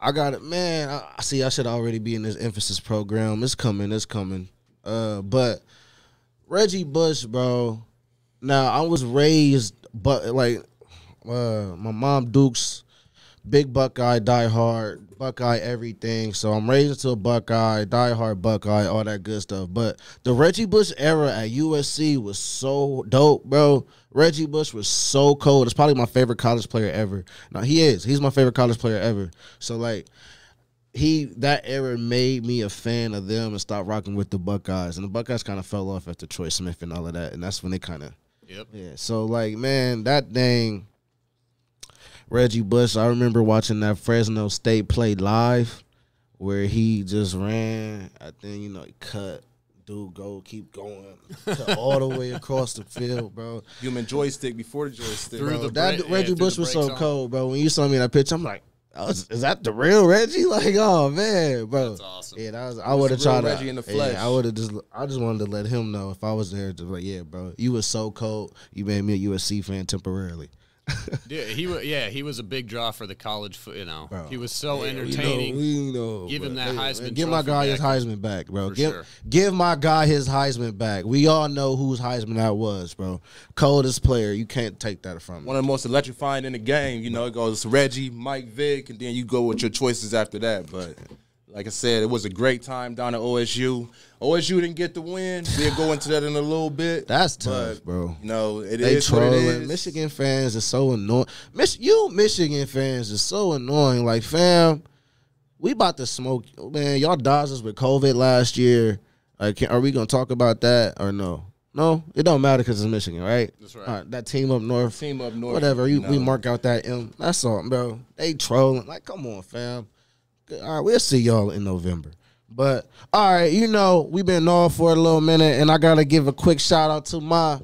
I got it, man. I see. I should already be in this emphasis program. It's coming. It's coming. But Reggie Bush, bro. Now I was raised, but like, my mom Duke's big Buckeye, diehard Buckeye everything. So I'm raised into a Buckeye, diehard Buckeye, all that good stuff. But the Reggie Bush era at USC was so dope, bro. Reggie Bush was so cold. It's probably my favorite college player ever. No, he is. He's my favorite college player ever. So like, that era made me a fan of them and stopped rocking with the Buckeyes. And the Buckeyes kind of fell off after Troy Smith and all of that. And that's when they kind of, yeah. So like, man, that dang Reggie Bush, I remember watching that Fresno State play live where he just ran. I think, he cut. Dude, keep going, all the way across the field, bro. Human joystick before the joystick. Reggie Bush was so cold, bro. When you saw me in that picture, I'm like, oh, is that the real Reggie? Like, oh man, bro. That's awesome. Yeah, I would have tried to. Reggie in the flesh. Yeah, I just wanted to let him know if I was there. Just like, yeah, bro, you was so cold. You made me a USC fan temporarily. He was a big draw for the college. Bro, he was so entertaining. We know, give him that Heisman. Give my guy his Heisman back, bro. Sure. Give my guy his Heisman back. We all know whose Heisman that was, bro. Coldest player. You can't take that from him. One of the most electrifying in the game. It goes Reggie, Mike Vick, and then you go with your choices after that. But like I said, it was a great time down at OSU. OSU didn't get the win. We'll go into that in a little bit. That's tough, bro. They is trolling. What it is. Michigan fans are so annoying. Michigan fans are so annoying. Like, fam, we about to smoke. Man, y'all dodged us with COVID last year. Like, are we going to talk about that or no? No, it don't matter because it's Michigan, right? That's right. That team up north. Whatever. We mark out that M. That's all, bro. They trolling. Like, come on, fam. All right, we'll see y'all in November. But, all right, we've been on for a little minute, and I got to give a quick shout-out to my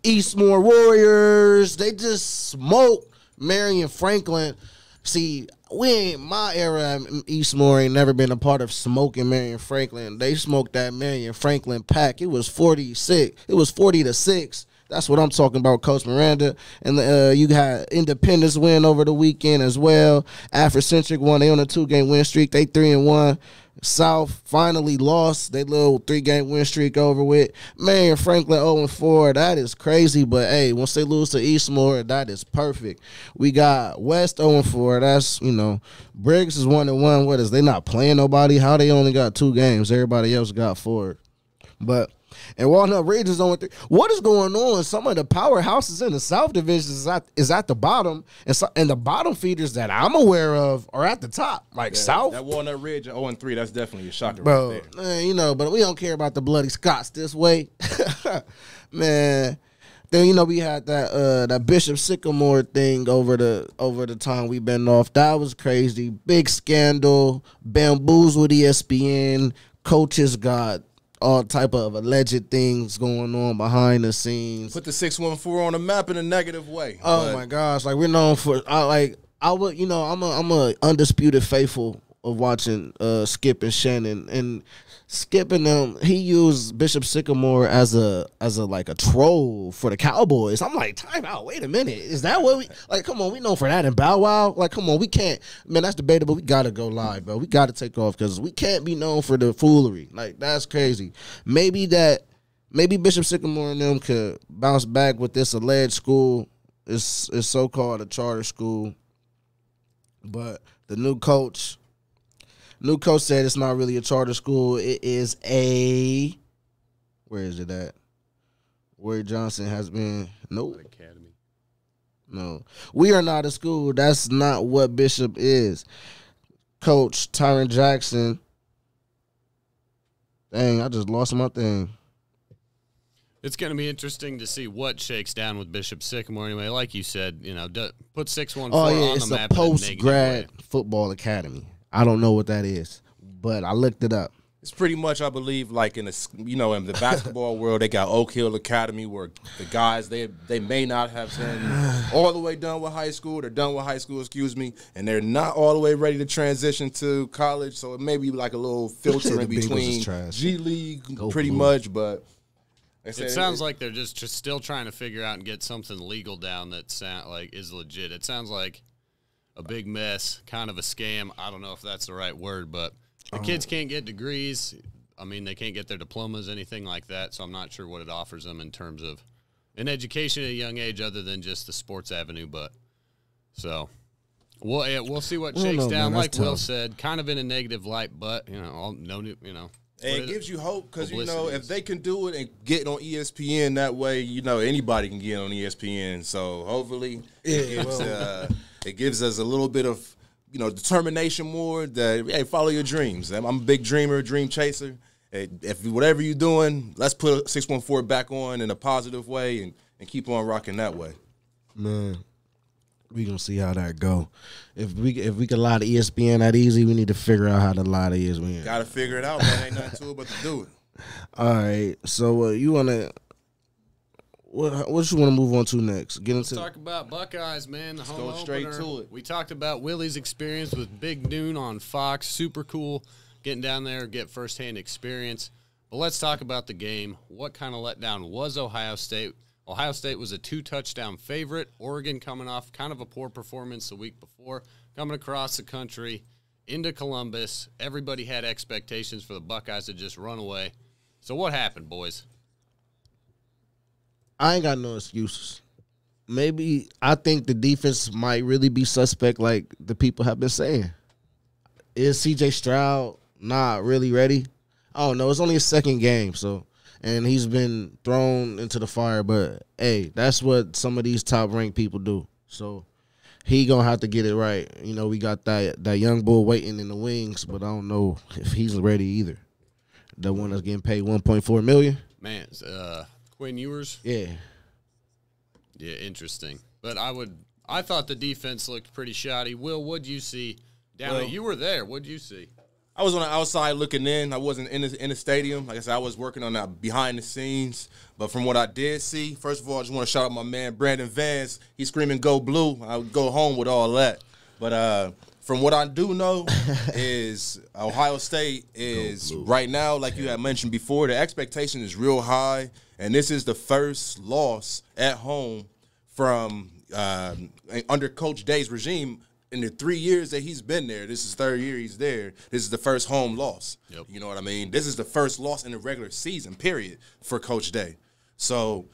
Eastmore Warriors. They just smoked Marion Franklin. See, my era at Eastmore ain't never been a part of smoking Marion Franklin. They smoked that Marion Franklin pack. It was 46. It was 40-6. That's what I'm talking about, Coach Miranda. And you had Independence win over the weekend as well. Afrocentric won. They on a 2-game win streak. They 3-1. South finally lost. They little 3-game win streak over with. Marion Franklin 0-4. That is crazy. But, hey, once they lose to Eastmore, that is perfect. We got West 0-4. That's, Briggs is 1-1. What is they not playing nobody? How they only got 2 games? Everybody else got 4. But and Walnut Ridge is on 3. What is going on? Some of the powerhouses in the South Division is at the bottom, and the bottom feeders that I'm aware of are at the top, like South. That Walnut Ridge at 0-3, that's definitely a shocker, bro. Right there. Man, but we don't care about the Bloody Scots this way, man. Then we had that Bishop Sycamore thing over the time we been off. That was crazy, big scandal, bamboozled ESPN. Coaches got all type of alleged things going on behind the scenes. Put the 614 on the map in a negative way. Oh my gosh! Like, we're known for I'm a undisputed faithful of watching Skip and Shannon, and Skip and them. He used Bishop Sycamore as a troll for the Cowboys. I'm like, time out. Wait a minute. Is that what we like? Come on, we know for that in Bow Wow. Like, come on, we can't. Man, that's debatable. We gotta go live, bro. We gotta take off because we can't be known for the foolery. Like, that's crazy. Maybe Bishop Sycamore and them could bounce back with this alleged school. It's so-called a charter school, but the new coach said it's not really a charter school. It is where is it at? Where Johnson has been. Nope. Academy. No. We are not a school. That's not what Bishop is. Coach Tyron Jackson. Dang, I just lost my thing. It's going to be interesting to see what shakes down with Bishop Sycamore. Anyway, like you said, put 614 on the map. It's a post-grad football academy. I don't know what that is, but I looked it up. It's pretty much, I believe, like in the basketball world, they got Oak Hill Academy where the guys, they may not have been all the way done with high school. They're done with high school, and they're not all the way ready to transition to college. So it may be like a little filter in between G League, pretty much. But it sounds like they're just still trying to figure out and get something legal down that is legit. It sounds like a big mess, kind of a scam. I don't know if that's the right word, but the kids can't get degrees. I mean, they can't get their diplomas, anything like that, so I'm not sure what it offers them in terms of an education at a young age other than just the sports avenue. But so we'll see what shakes down. Like Will said, kind of in a negative light, but, And it gives you hope because, if they can do it and get on ESPN that way, anybody can get on ESPN. So hopefully it gives us a little bit of, determination more that, hey, follow your dreams. I'm a big dreamer, dream chaser. If whatever you're doing, let's put 614 back on in a positive way and keep on rocking that way. Man, we gonna see how that go. If we can lie to ESPN that easy, we need to figure out how to lie to ESPN. Got to figure it out, man. Ain't nothing to it but to do it. All right. So you wanna what you want to move on to next? Let's talk about Buckeyes, man. The home opener. Straight to it. We talked about Willie's experience with Big Noon on Fox. Super cool. Getting down there, get firsthand experience. But let's talk about the game. What kind of letdown was Ohio State? Ohio State was a 2-touchdown favorite. Oregon coming off kind of a poor performance the week before, coming across the country into Columbus. Everybody had expectations for the Buckeyes to just run away. So what happened, boys? I ain't got no excuses. Maybe I think the defense might really be suspect like the people have been saying. Is C.J. Stroud not really ready? I don't know. It's only his second game, and he's been thrown into the fire. But, hey, that's what some of these top-ranked people do. So he going to have to get it right. We got that young bull waiting in the wings, but I don't know if he's ready either. The one that's getting paid $1.4 million. Man, Quinn Ewers? Yeah. Yeah, interesting. But I thought the defense looked pretty shoddy. Will, what'd you see down there? You were there. What'd you see? I was on the outside looking in. I wasn't in the stadium. Like I said, I was working on that behind the scenes. But from what I did see, first of all, I just want to shout out my man Brandon Vance. He's screaming "Go Blue." I would go home with all that. But from what I do know is Ohio State is right now, like you had mentioned before, the expectation is real high. And this is the first loss at home from under Coach Day's regime. In the 3 years that he's been there, this is third year he's there, this is the first home loss. Yep. You know what I mean? This is the first loss in the regular season, period, for Coach Day. So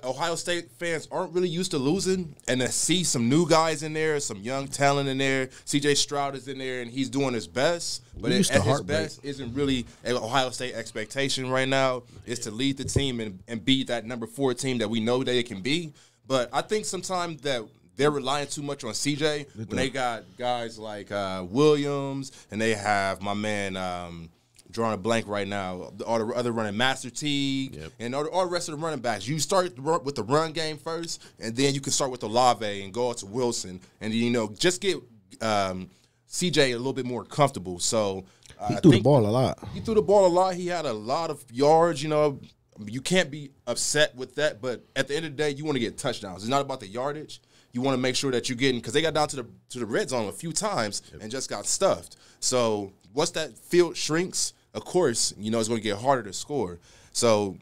Ohio State fans aren't really used to losing, and to see some new guys in there, some young talent in there. C.J. Stroud is in there, and he's doing his best. But at his best isn't really an Ohio State expectation right now. It's to lead the team and be that number 4 team that we know that it can be. But I think sometimes that they're relying too much on CJ when they got guys like Williams, and they have my man drawing a blank right now, all the other running Master Teague, and all the rest of the running backs. You start with the run game first, and then you can start with Olave and go out to Wilson, and just get CJ a little bit more comfortable. So he threw the ball a lot. He threw the ball a lot. He had a lot of yards. You can't be upset with that, but at the end of the day, you want to get touchdowns. It's not about the yardage. You want to make sure that you're getting, because they got down to the red zone a few times and just got stuffed. So once that field shrinks, of course, it's going to get harder to score. So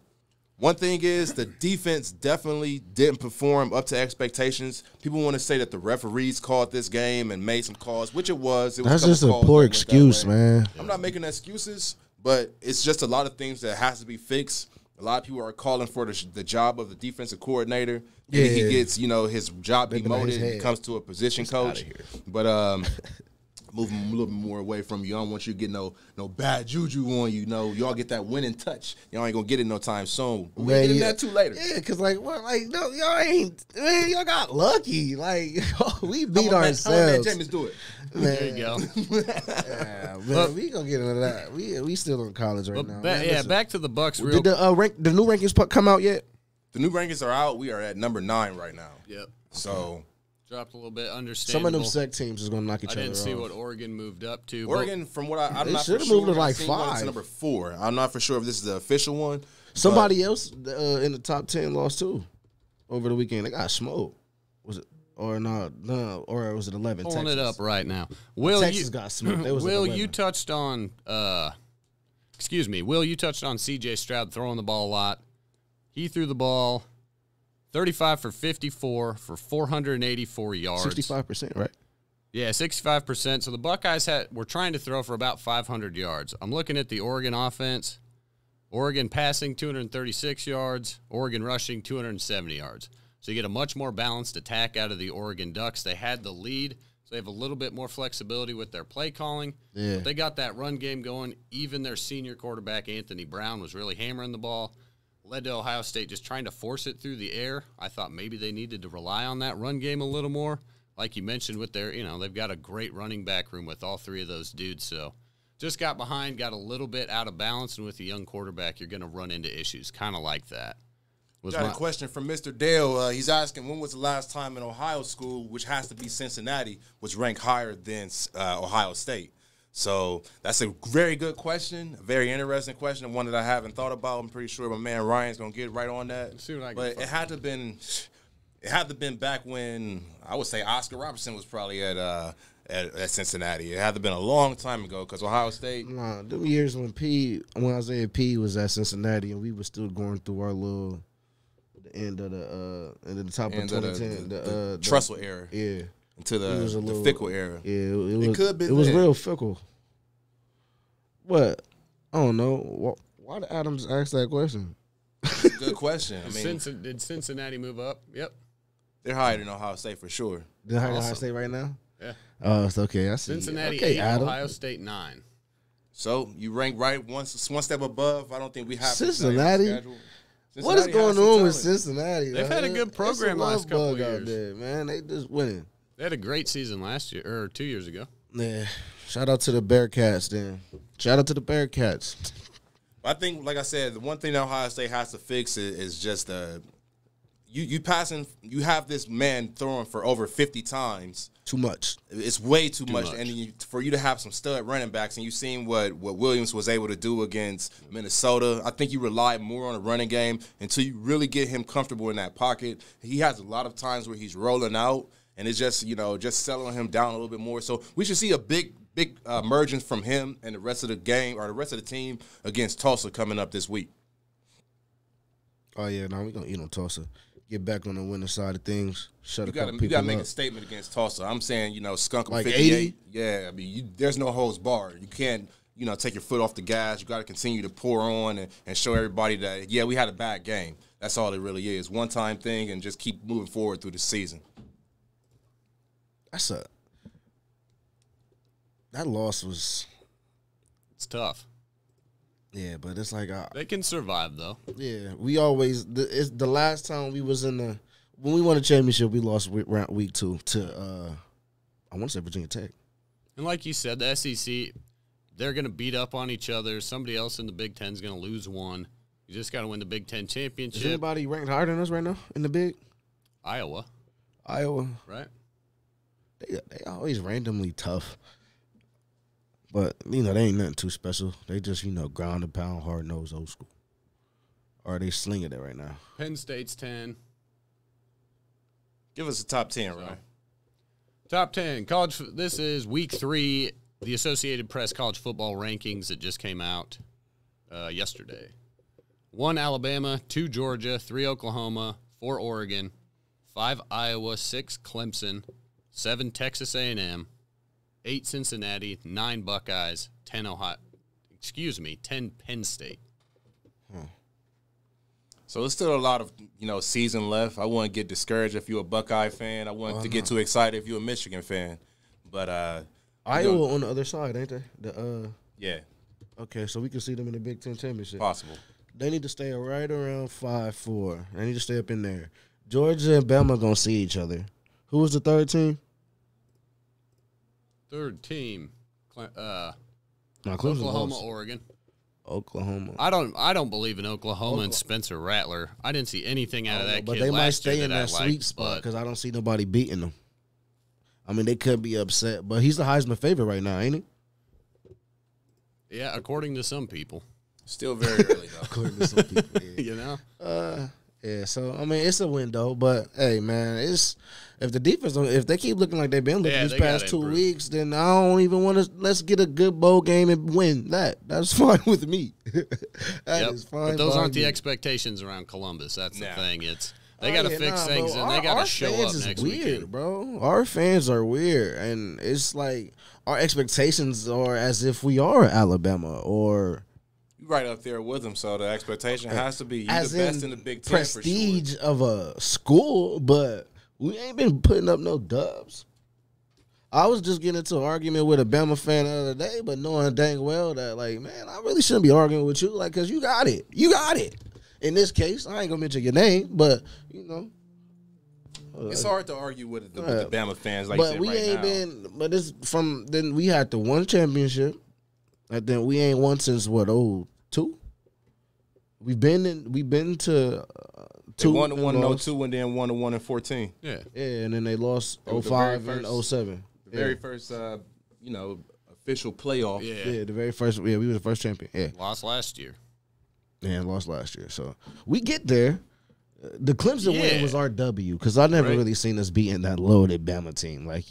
one thing is the defense definitely didn't perform up to expectations. People want to say that the referees called this game and made some calls, which it was. That's just a poor excuse, man. I'm not making excuses, but it's just a lot of things that has to be fixed. A lot of people are calling for the job of the defensive coordinator. Maybe he gets, his job demoted and comes to a position coach. But moving a little bit more away from you. I don't want you to get no bad juju on you. Y'all get that winning touch. Y'all ain't gonna get it no time soon. We'll get in that too later. Yeah, because no, y'all ain't. Man, y'all got lucky. We beat ourselves. How man James do it? Man. There you go. Man, we gonna get into that. We still in college right now. Back to the Bucks. Did the new rankings come out yet? The new rankings are out. We are at number 9 right now. Yep. So dropped a little bit. Understandable. Some of them SEC teams is gonna knock each other off. I didn't see what Oregon moved up to. Oregon, from what I'm not should for have moved sure, to like 5. Number 4. I'm not for sure if this is the official one. Somebody else in the top 10 lost too over the weekend. They got smoked. Was it? Or no, or was it 11? Pulling Texas. it up right now. Texas got smoked. Will, you touched on Will, you touched on C.J. Stroud throwing the ball a lot. He threw the ball 35 for 54 for 484 yards. 65%, right? Yeah, 65%. So the Buckeyes were trying to throw for about 500 yards. I'm looking at the Oregon offense. Oregon passing 236 yards, Oregon rushing 270 yards. So you get a much more balanced attack out of the Oregon Ducks. They had the lead, so they have a little bit more flexibility with their play calling. Yeah. But they got that run game going. Even their senior quarterback, Anthony Brown, was really hammering the ball. Led to Ohio State just trying to force it through the air. I thought maybe they needed to rely on that run game a little more. Like you mentioned with their, they've got a great running back room with all three of those dudes. So just got behind, got a little bit out of balance, and with a young quarterback, you're going to run into issues, kind of like that. Got a question from Mr. Dale. He's asking, when was the last time an Ohio school, which has to be Cincinnati, was ranked higher than Ohio State? So that's a very good question, a very interesting question, and one that I haven't thought about. I'm pretty sure my man Ryan's going to get right on that. Let's see what I can but it had to have been back when I would say Oscar Robertson was probably at Cincinnati. It had to have been a long time ago because Ohio State. Nah, them years when Isaiah P was at Cincinnati and we were still going through our little end of the top of 2010, the Trussell era, yeah, into the Fickle era. Yeah, it was real fickle. But I don't know why did Adams ask that question. Good question. I mean, did Cincinnati move up? Yep, they're higher than Ohio State for sure. They're higher than Ohio State right now. Yeah. Oh, it's okay. I see. Cincinnati okay, 8, Adam. Ohio State 9. So you rank right one step above. I don't think we have Cincinnati. What is going on with Cincinnati? They've had a good program last couple of years. There, man. They just winning. They had a great season last year or 2 years ago. Yeah. Shout out to the Bearcats, then. Shout out to the Bearcats. I think, like I said, the one thing that Ohio State has to fix is just you have this man throwing for over 50 times. Too much. It's way too much. And for you to have some stud running backs, and you've seen what Williams was able to do against Minnesota, I think you rely more on the running game until you really get him comfortable in that pocket. He has a lot of times where he's rolling out, and it's just settling him down a little bit more. So we should see a big emergence from him and the rest of the game or the rest of the team against Tulsa coming up this week. Oh, yeah, no, we're going to eat on Tulsa. Get back on the winning side of things. You got to make a statement against Tulsa. I'm saying, skunk them like 58. 80? Yeah, I mean, there's no holds barred. You can't, take your foot off the gas. You got to continue to pour on and show everybody that, yeah, we had a bad game. That's all it really is. One-time thing and just keep moving forward through the season. That loss was... It's tough. Yeah, but it's like they can survive though. Yeah, we always. It's the last time we was when we won a championship, we lost week 2 to I want to say Virginia Tech. And like you said, the SEC, they're going to beat up on each other. Somebody else in the Big Ten is going to lose one. You just got to win the Big Ten championship. Is anybody ranked higher than us right now in the Big? Iowa, right? They always randomly tough. But, they ain't nothing too special. They just, ground and pound, hard-nosed, old school. Or are they slinging it right now? Penn State's 10. Give us a top 10, right? Top 10. College. This is week 3, the Associated Press college football rankings that just came out yesterday. 1 Alabama, 2 Georgia, 3 Oklahoma, 4 Oregon, 5 Iowa, 6 Clemson, 7 Texas A&M, 8 Cincinnati, 9 Buckeyes, 10 Penn State. So there's still a lot of, season left. I wouldn't get discouraged if you're a Buckeye fan. I wouldn't to get too excited if you're a Michigan fan. But Iowa on the other side, ain't they? Yeah. Okay, so we can see them in the Big Ten championship. Possible. They need to stay right around 5-4. They need to stay up in there. Georgia and Bama gonna see each other. Who was the third team? Third team, Oklahoma, Oregon. Oklahoma. I don't believe in Oklahoma and Spencer Rattler. I didn't see anything out of that but kid they might last stay year in that I sweet liked, spot because I don't see nobody beating them. I mean, they could be upset, but he's the Heisman favorite right now, ain't he? Yeah, according to some people. Still very early though. According to some people, yeah. Yeah, so I mean it's a window, but hey man, if the defense if they keep looking like they've been looking these past 2 weeks, then I don't even want to. Let's get a good bowl game and win that. That's fine with me. That is fine. But those aren't the expectations around Columbus. That's the thing. They got to fix things, and they got to show up next weekend. Bro. Our fans are weird, and it's like our expectations are as if we are Alabama or you right up there with them. So the expectation has to be you the best in the Big Ten. Prestige for sure. Of a school, but we ain't been putting up no dubs. I was just getting into an argument with a Bama fan the other day, but knowing dang well that, like, man, I really shouldn't be arguing with you, like, because you got it. You got it. In this case, I ain't going to mention your name, but, you know. It's hard to argue with the Bama fans like that right now. But it's from, then we had the one championship, and then we ain't won since, what, 02? We've been to... They won the 1 in 02 and then won the 1 in 14. Yeah, and then they lost 05 and 07. The very first, official playoff. Yeah, the very first. Yeah, we were the first champion. Yeah, lost last year. Yeah, lost last year. So we get there. The Clemson win was our W because I never really seen us beating that loaded Bama team. Like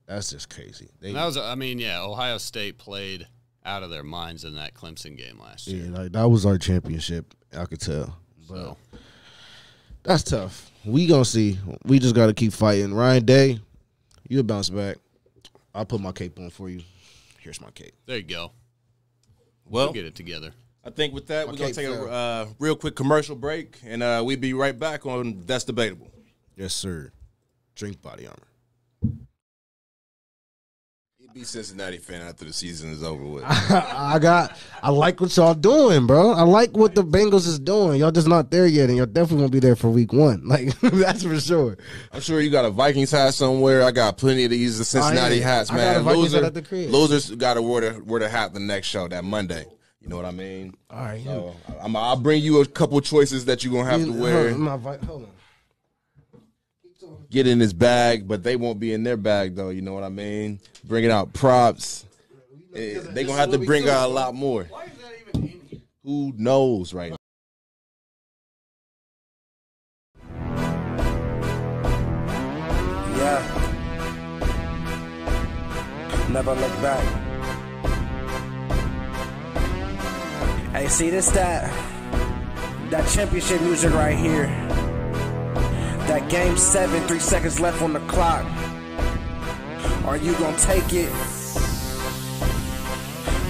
that's just crazy. Ohio State played out of their minds in that Clemson game last year. Yeah, like that was our championship. I could tell. But that's tough. We gonna see. We just gotta keep fighting. Ryan Day, you'll bounce back. I'll put my cape on for you. Here's my cape. There you go. We'll get it together. I think with that, we're going to take a real quick commercial break, and we'll be right back on That's Debatable. Yes, sir. Drink Body Armor. He'd be Cincinnati fan after the season is over with. I like what y'all doing, bro. I like what the Bengals is doing. Y'all just not there yet, and y'all definitely won't be there for week 1. Like, that's for sure. I'm sure you got a Vikings hat somewhere. I got plenty of these Cincinnati hats, man. Losers got to wear the hat the next show, that Monday. You know what I mean? All right. So I'll bring you a couple choices that you're going to have to wear. Hold on. Get in his bag, but they won't be in their bag, though. You know what I mean? Bringing out props. They're going to have to bring out a lot more. Why is that even in here? Who knows right now? Yeah. Never look back. Hey, see this that championship music right here. That game 7, 3 seconds left on the clock. Are you gonna take it?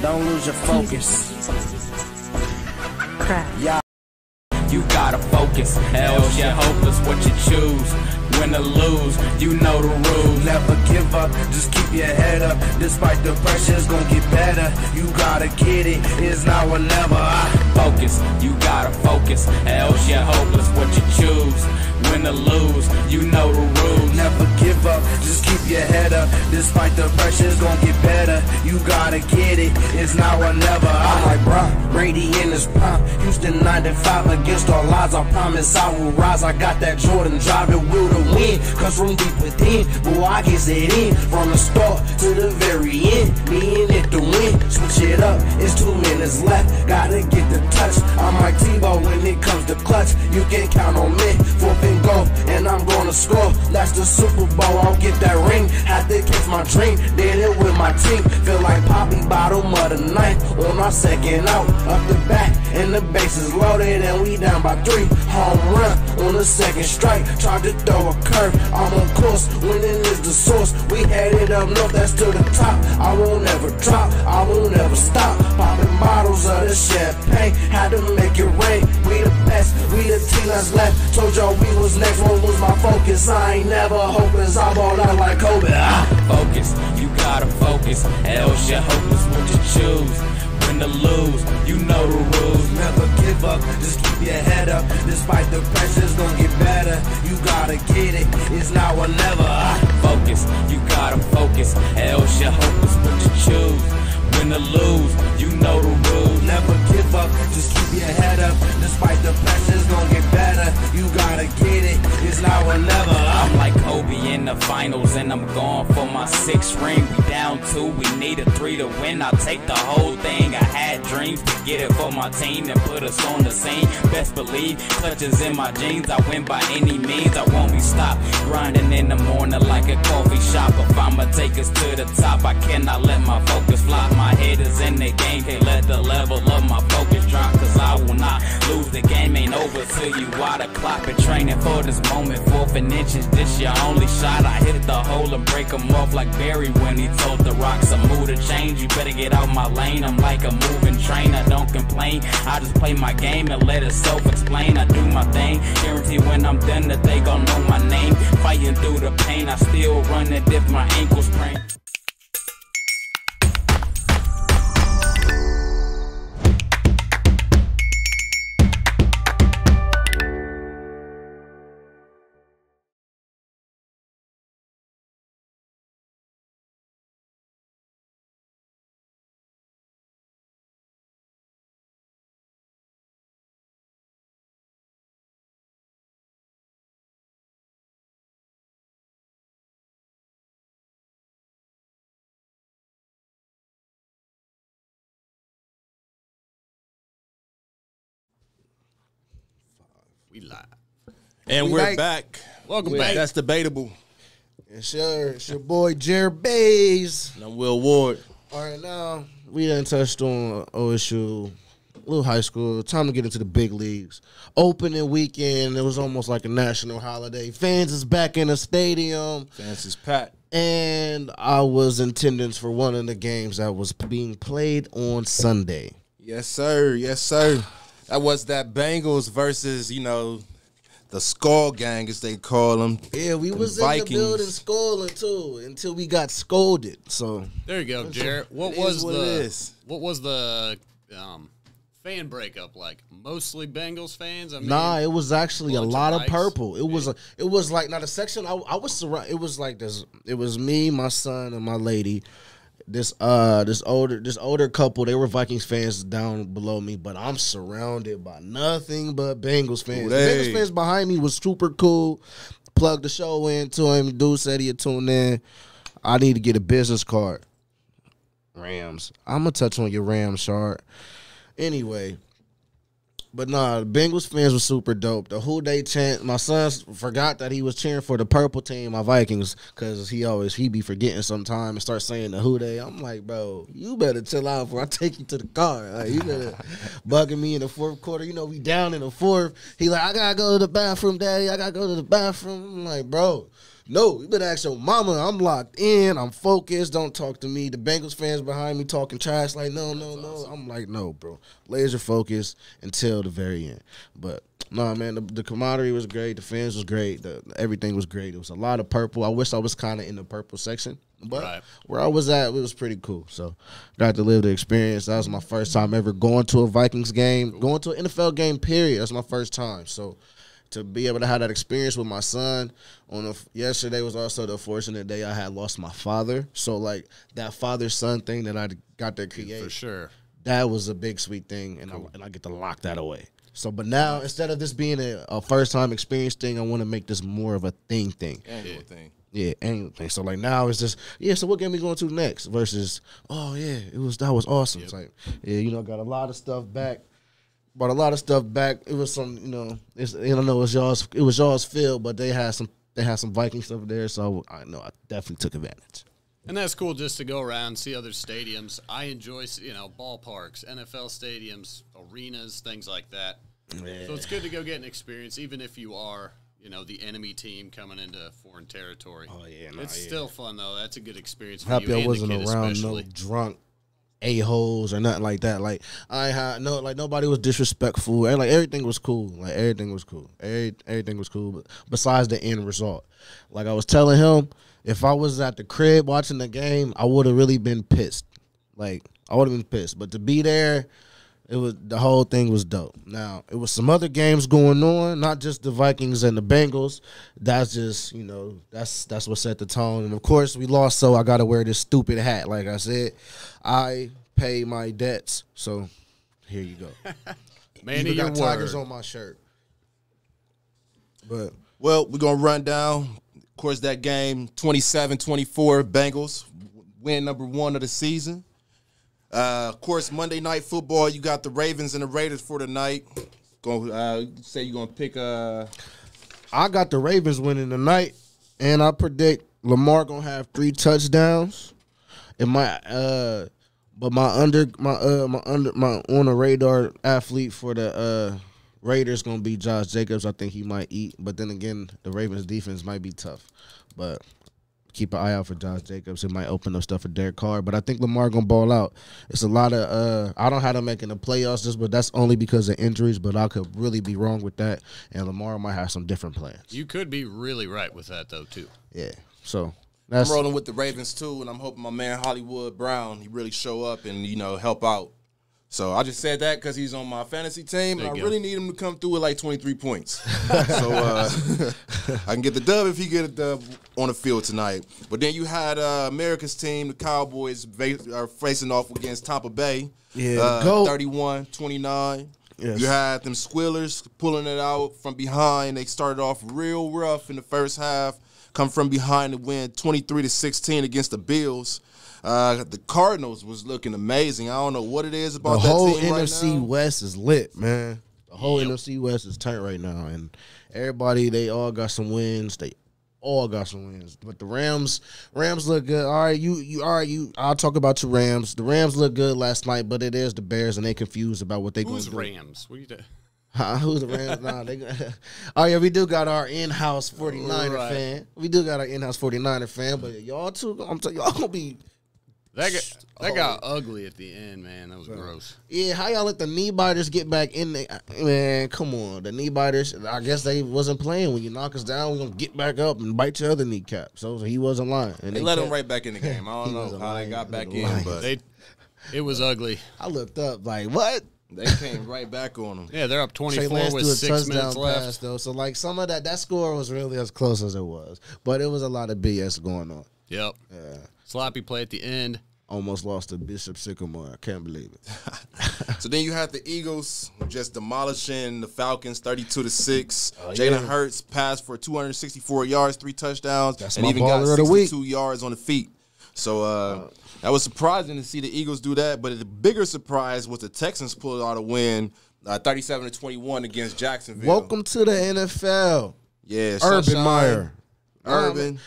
Don't lose your focus. Yeah. You gotta focus, else you're hopeless what you choose. Win or lose, you know the rules. Never give up, just keep your head up. Despite the pressure, it's gonna get better. You gotta get it, it's now or never. Focus, you gotta focus, else you're hopeless what you choose. Win or lose, you know the rules. Never give up, just keep your head up. Despite the pressure, it's gonna get better. You gotta get it, it's now or never. I'm like Brady in his prime. Houston 95 against all odds. I promise I will rise. I got that Jordan drive, it will to win. Cause from deep within, boy, I get it in. From the start to the very end, me and it to win. Switch it up, it's 2 minutes left. Gotta get the touch. I'm like Tebow when it comes to clutch. You can count on me. 4th and go, and I'm gonna score. That's the Super Bowl, I'll get that ring. Had to catch my dream, did it with my team. Feel like Poppy bottom of the ninth. On our second out, up the back, and the base is loaded, and we down by 3. Home run on the second strike. Tried to throw a curve, I'm on course. Winning is the source. We headed up north, that's to the top. I won't ever drop, I won't ever stop. Popping bottles of the champagne, had to make it rain. We the best, we the team that's left. Told y'all we was next, won't lose my focus. I ain't never hopeless, I ball out like Kobe. Focus, you gotta focus, else you're hopeless what you choose. Win or lose, you know the rules. Never give up, just keep your head up. Despite the pressure, it's gonna get better. You gotta get it, it's now or never. Focus, you gotta focus, else you're hopeless what you choose. Win or lose, you know the rules. Never give up, just keep your head up. Despite the pressure, it's gonna get better. You gotta get it, it's now or never. I'm like Kobe in the finals, and I'm going for my 6th ring. We down 2, we need a 3 to win. I'll take the whole thing. I had dreams to get it for my team and put us on the scene. Best believe, clutches in my jeans. I win by any means, I won't be stopped. Grinding in the morning like a coffee shop. If I'ma take us to the top, I cannot let my focus flop. My head is in the game, can't let the level of my focus drop. Cause I will not lose. The game ain't over till you out of clock. Been training for this moment, 4th and inches. This your only shot. I hit the hole and break them off like Barry when he told the rocks a mood to change. You better get out my lane. I'm like a moving train. I don't complain. I just play my game and let it self-explain. I do my thing. Guarantee when I'm done that they gon' know my name. Fighting through the pain. I still run it if my ankle sprain. We live. And we're back. Welcome back. That's debatable. Yes, sir. It's your boy, Jared Bays. And I'm Will Ward. All right, now, we done touched on OSU, little high school. Time to get into the big leagues. Opening weekend, it was almost like a national holiday. Fans is back in the stadium. Fans is packed. And I was in attendance for one of the games that was being played on Sunday. Yes, sir. Yes, sir. That was that Bengals versus, the Skull Gang, as they call them. Yeah, we was Vikings. In the building scolding, too, until we got scolded. So there you go, Jared. What was the fan breakup like? Mostly Bengals fans? I mean, nah, it was actually a lot of purple. It was like, not a section. I was surrounded. It was like this. It was me, my son, and my lady. This older couple, they were Vikings fans down below me, but I'm surrounded by nothing but Bengals fans. The Bengals fans behind me was super cool. Plugged the show into him. Dude said he'd tune in. I need to get a business card. Rams. I'm going to touch on your Rams, Shard. Anyway. But nah, the Bengals fans were super dope. The who they chant, my son forgot that he was cheering for the purple team, my Vikings, because he be forgetting sometime and start saying the who they. I'm like, bro, you better chill out before I take you to the car. Like, you better bugging me in the fourth quarter. We down in the fourth. He like, I gotta go to the bathroom, daddy. I gotta go to the bathroom. I'm like, bro, no, you better ask your mama. I'm locked in. I'm focused. Don't talk to me. The Bengals fans behind me talking trash. Like, no. Awesome. I'm like, no, bro. Laser focus until the very end. But, no, man, the camaraderie was great. The fans was great. Everything was great. It was a lot of purple. I wish I was kind of in the purple section. But where I was at, it was pretty cool. So, got to live the experience. That was my first time ever going to a Vikings game, going to an NFL game, period. That's my first time. So, to be able to have that experience with my son yesterday was also the fortunate day I had lost my father. So, like, that father-son thing that I got to create. For sure. That was a big, sweet thing, and I get to lock that away. So, but now, instead of this being a first-time experience thing, I want to make this more of a thing. Annual thing. Yeah, annual thing. So, like, now it's just, so what game we going to next? Versus, that was awesome. Yep. It's like, I got a lot of stuff back. Brought a lot of stuff back. It was some, it was y'all's field, but they had some Viking stuff there, so I definitely took advantage. And that's cool just to go around, see other stadiums. I enjoy, ballparks, NFL stadiums, arenas, things like that. Yeah. So it's good to go get an experience, even if you are, the enemy team coming into foreign territory. Oh yeah, it's still fun though. That's a good experience for happy you. I wasn't and the kid around especially. no drunk a-holes or nothing like that. Like nobody was disrespectful. And like everything was cool. Like everything was cool. Everything was cool. But besides the end result, like I was telling him, if I was at the crib watching the game, I would have really been pissed. Like I would have been pissed. But to be there, the whole thing was dope. Now it was some other games going on, not just the Vikings and the Bengals. That's just that's what set the tone. And of course we lost, so I got to wear this stupid hat. Like I said, I pay my debts. So here you go. Man, you got Tigers on my shirt. But we're gonna run down. Of course, that game 27-24 Bengals win number 1 of the season. Of course, Monday Night Football, you got the Ravens and the Raiders for tonight. Say you're going to pick I got the Ravens winning tonight, and I predict Lamar going to have 3 touchdowns. And But my on the radar athlete for the Raiders gonna be Josh Jacobs. I think he might eat, but then again, the Ravens defense might be tough. But keep an eye out for Josh Jacobs. It might open up stuff for Derek Carr. But I think Lamar gonna ball out. It's a lot of I don't have them making the playoffs, but that's only because of injuries. But I could really be wrong with that, and Lamar might have some different plans. You could be really right with that though too. Yeah. So. I'm rolling with the Ravens too, and I'm hoping my man Hollywood Brown he really show up and help out. So I just said that because he's on my fantasy team, and I really need him to come through with like 23 points. So I can get the dub if he get a dub on the field tonight. But then you had America's team, the Cowboys, are facing off against Tampa Bay. Yeah, 31-29. Yes. You had them Squillers pulling it out from behind. They started off real rough in the first half. Come from behind to win 23-16 against the Bills. The Cardinals was looking amazing. I don't know what it is about that team right now. The whole NFC West is lit, man. The whole NFC West is tight right now, and everybody they all got some wins. But the Rams look good. All right, I'll talk about your Rams. The Rams look good last night, but it is the Bears, and they confused about what they going to do. Who's Rams? What are you doing? Who's the Rams? Oh, yeah, we do got our in-house 49er fan. We do got our in-house 49er fan, but y'all too, I'm telling y'all gonna be. That got ugly at the end, man. That was gross. Yeah, how y'all let the knee biters get back in there? Man, come on. The knee biters, I guess they wasn't playing. When you knock us down, we're going to get back up and bite your other kneecap. So he wasn't lying. And they let him right back in the game. I don't know how they got back in, but it was ugly. I looked up like, what? They came right back on them. Yeah, they're up 24 with 6 minutes left. Pass, though. So, like, some of that score was really as close as it was. But it was a lot of BS going on. Yep. Yeah. Sloppy play at the end. Almost lost to Bishop Sycamore. I can't believe it. So then you had the Eagles just demolishing the Falcons 32-6. Jalen Hurts passed for 264 yards, 3 touchdowns, and even got 62 yards on the feet. So that was surprising to see the Eagles do that. But the bigger surprise was the Texans pulled out a win, 37-21 against Jacksonville. Welcome to the NFL. Yeah, Urban Meyer. Urban.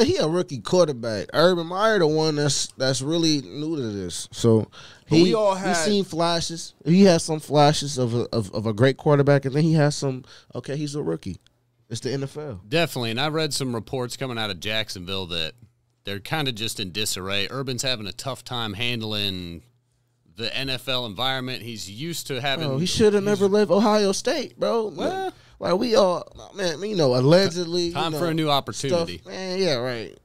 He a rookie quarterback. Urban Meyer, the one that's really new to this. So we all had seen flashes. He has some flashes of a great quarterback, and then he has some. Okay, he's a rookie. It's the NFL. Definitely, and I read some reports coming out of Jacksonville that they're kind of just in disarray. Urban's having a tough time handling the NFL environment. He's used to having. Oh, he should have never left Ohio State, bro. Well, like we all, man, allegedly. Time for a new opportunity. Stuff, man, yeah, right.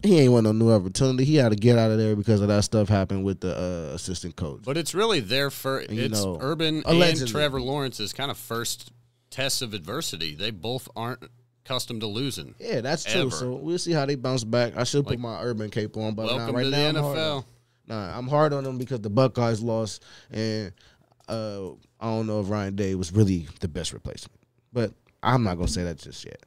He ain't want no new opportunity. He had to get out of there because of that stuff happened with the assistant coach. But it's really their first. It's Urban allegedly. And Trevor Lawrence's kind of first test of adversity. They both aren't accustomed to losing. Yeah, that's true. So we'll see how they bounce back. I should put my Urban cape on, but welcome right to now the NFL. I'm hard on them because the Buckeyes lost, and I don't know if Ryan Day was really the best replacement. But I'm not gonna say that just yet.